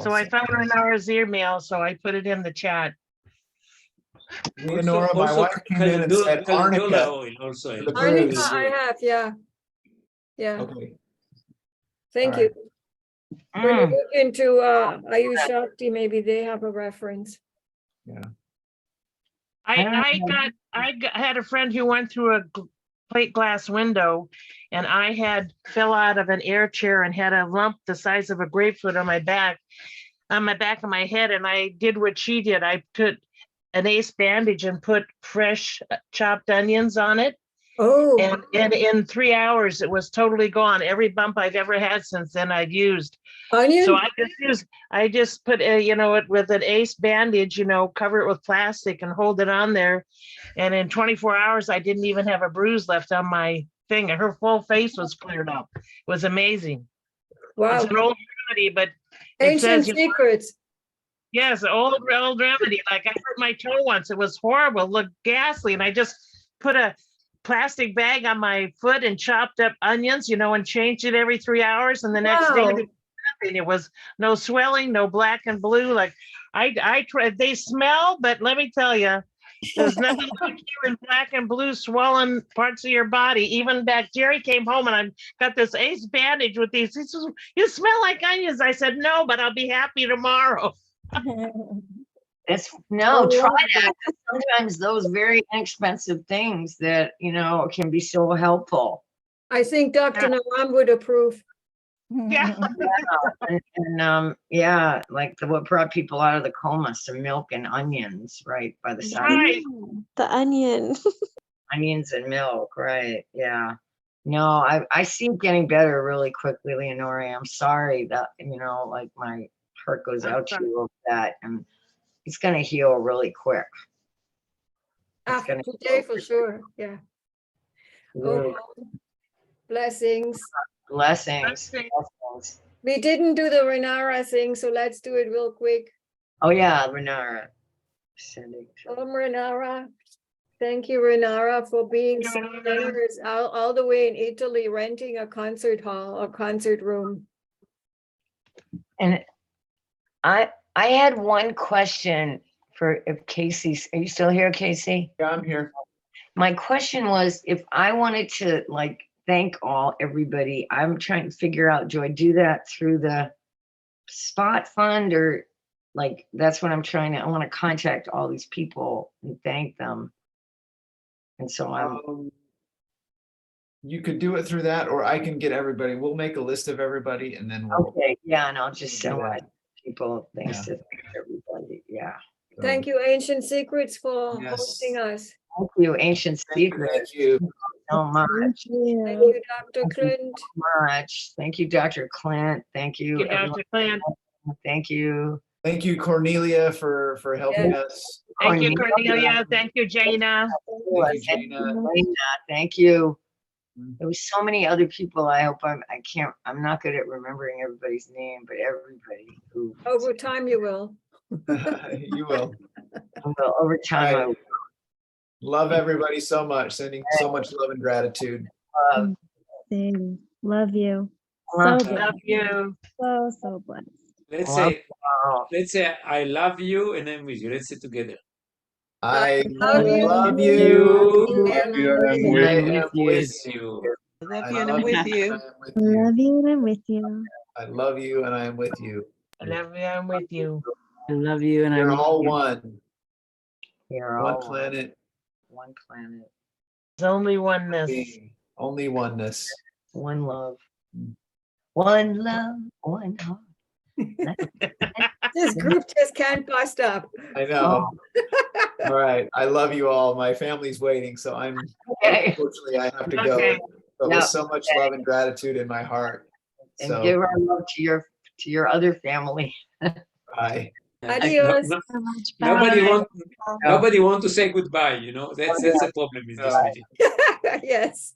So I found Renara's email, so I put it in the chat. Lenora, my wife came in and said arnica. Arnica, I have, yeah. Okay. Thank you. When you look into Ayush Shakti, maybe they have a reference. Yeah. I had a friend who went through a plate glass window, and I fell out of an air chair and had a lump the size of a grapefruit on my back of my head. And I did what she did. I put an ace bandage and put fresh chopped onions on it. Oh. And in 3 hours, it was totally gone. Every bump I've ever had since then, I've used. Onion? So I just put it with an ace bandage, cover it with plastic and hold it on there. And in 24 hours, I didn't even have a bruise left on my finger. Her whole face was cleared up. It was amazing. Wow. It's an old remedy, but ancient secrets. Yes, old remedy. Like I hurt my toe once. It was horrible, looked ghastly. And I just put a plastic bag on my foot and chopped up onions, and changed it every 3 hours. And the next day, nothing. It was no swelling, no black and blue. Like I tried, they smell, but let me tell you, there's nothing like hearing black and blue swollen parts of your body. Even back, Jerry came home and I've got this ace bandage with these. He says, "You smell like onions." I said, "No, but I'll be happy tomorrow." Try that. Sometimes those very inexpensive things that, can be so helpful. I think Dr. Naram would approve. Yeah. Yeah, like what brought people out of the coma, some milk and onions, right, by the side. Right. The onion. Onions and milk, right, yeah. No, I see it getting better really quickly, Leonore. I'm sorry that, like my heart goes out to you over that, and it's gonna heal really quick. After today, for sure, yeah. Really. Oh, blessings. Blessings. We didn't do the Renara thing, so let's do it real quick. Oh yeah, Renara. Renara. Thank you, Renara, for being so generous all the way in Italy, renting a concert hall, a concert room. And I had one question for if Casey, are you still here, Casey? Yeah, I'm here. My question was, if I wanted to thank everybody, I'm trying to figure out, do I do that through the spot fund, or that's what I'm trying to, I want to contact all these people and thank them. And so you could do it through that, or I can get everybody. We'll make a list of everybody and then we'll. Okay, yeah, and I'll just send people things Yeah. to everybody. Yeah. Thank you, Ancient Secrets, for hosting us. Thank you, Ancient Secrets. Thank you so much. Thank you, Dr. Clint. Thank you so much. Thank you, Dr. Clint. Thank you, Dr. Clint. Thank you. Thank you, Cornelia, for helping us. Thank you, Cornelia. Thank you, Jana. Thank you, Jana. Thank you. There was so many other people. I hope I'm not good at remembering everybody's name, but everybody who. Over time you will. You will. Over time I will. Love everybody so much. Sending so much love and gratitude. Same. Love you. Love you. So blessed. Let's say I love you and I'm with you. Let's say together. I love you. love you. Love you and I'm with you. Love you and I'm with you. Love you and I'm with you. I love you and I am with you. I love you. I'm with you. I love you and We're I'm all with you. one. We're One all planet. One planet. There's only oneness. Only oneness. One love. One love. One heart. This group just can't bust up. I know. All right. I love you all. My family's waiting, so unfortunately I have to go. But with so much love and gratitude in my heart. And give our love to your other family. Bye. Adios. Nobody want to say goodbye, That's a problem in this meeting. Yes.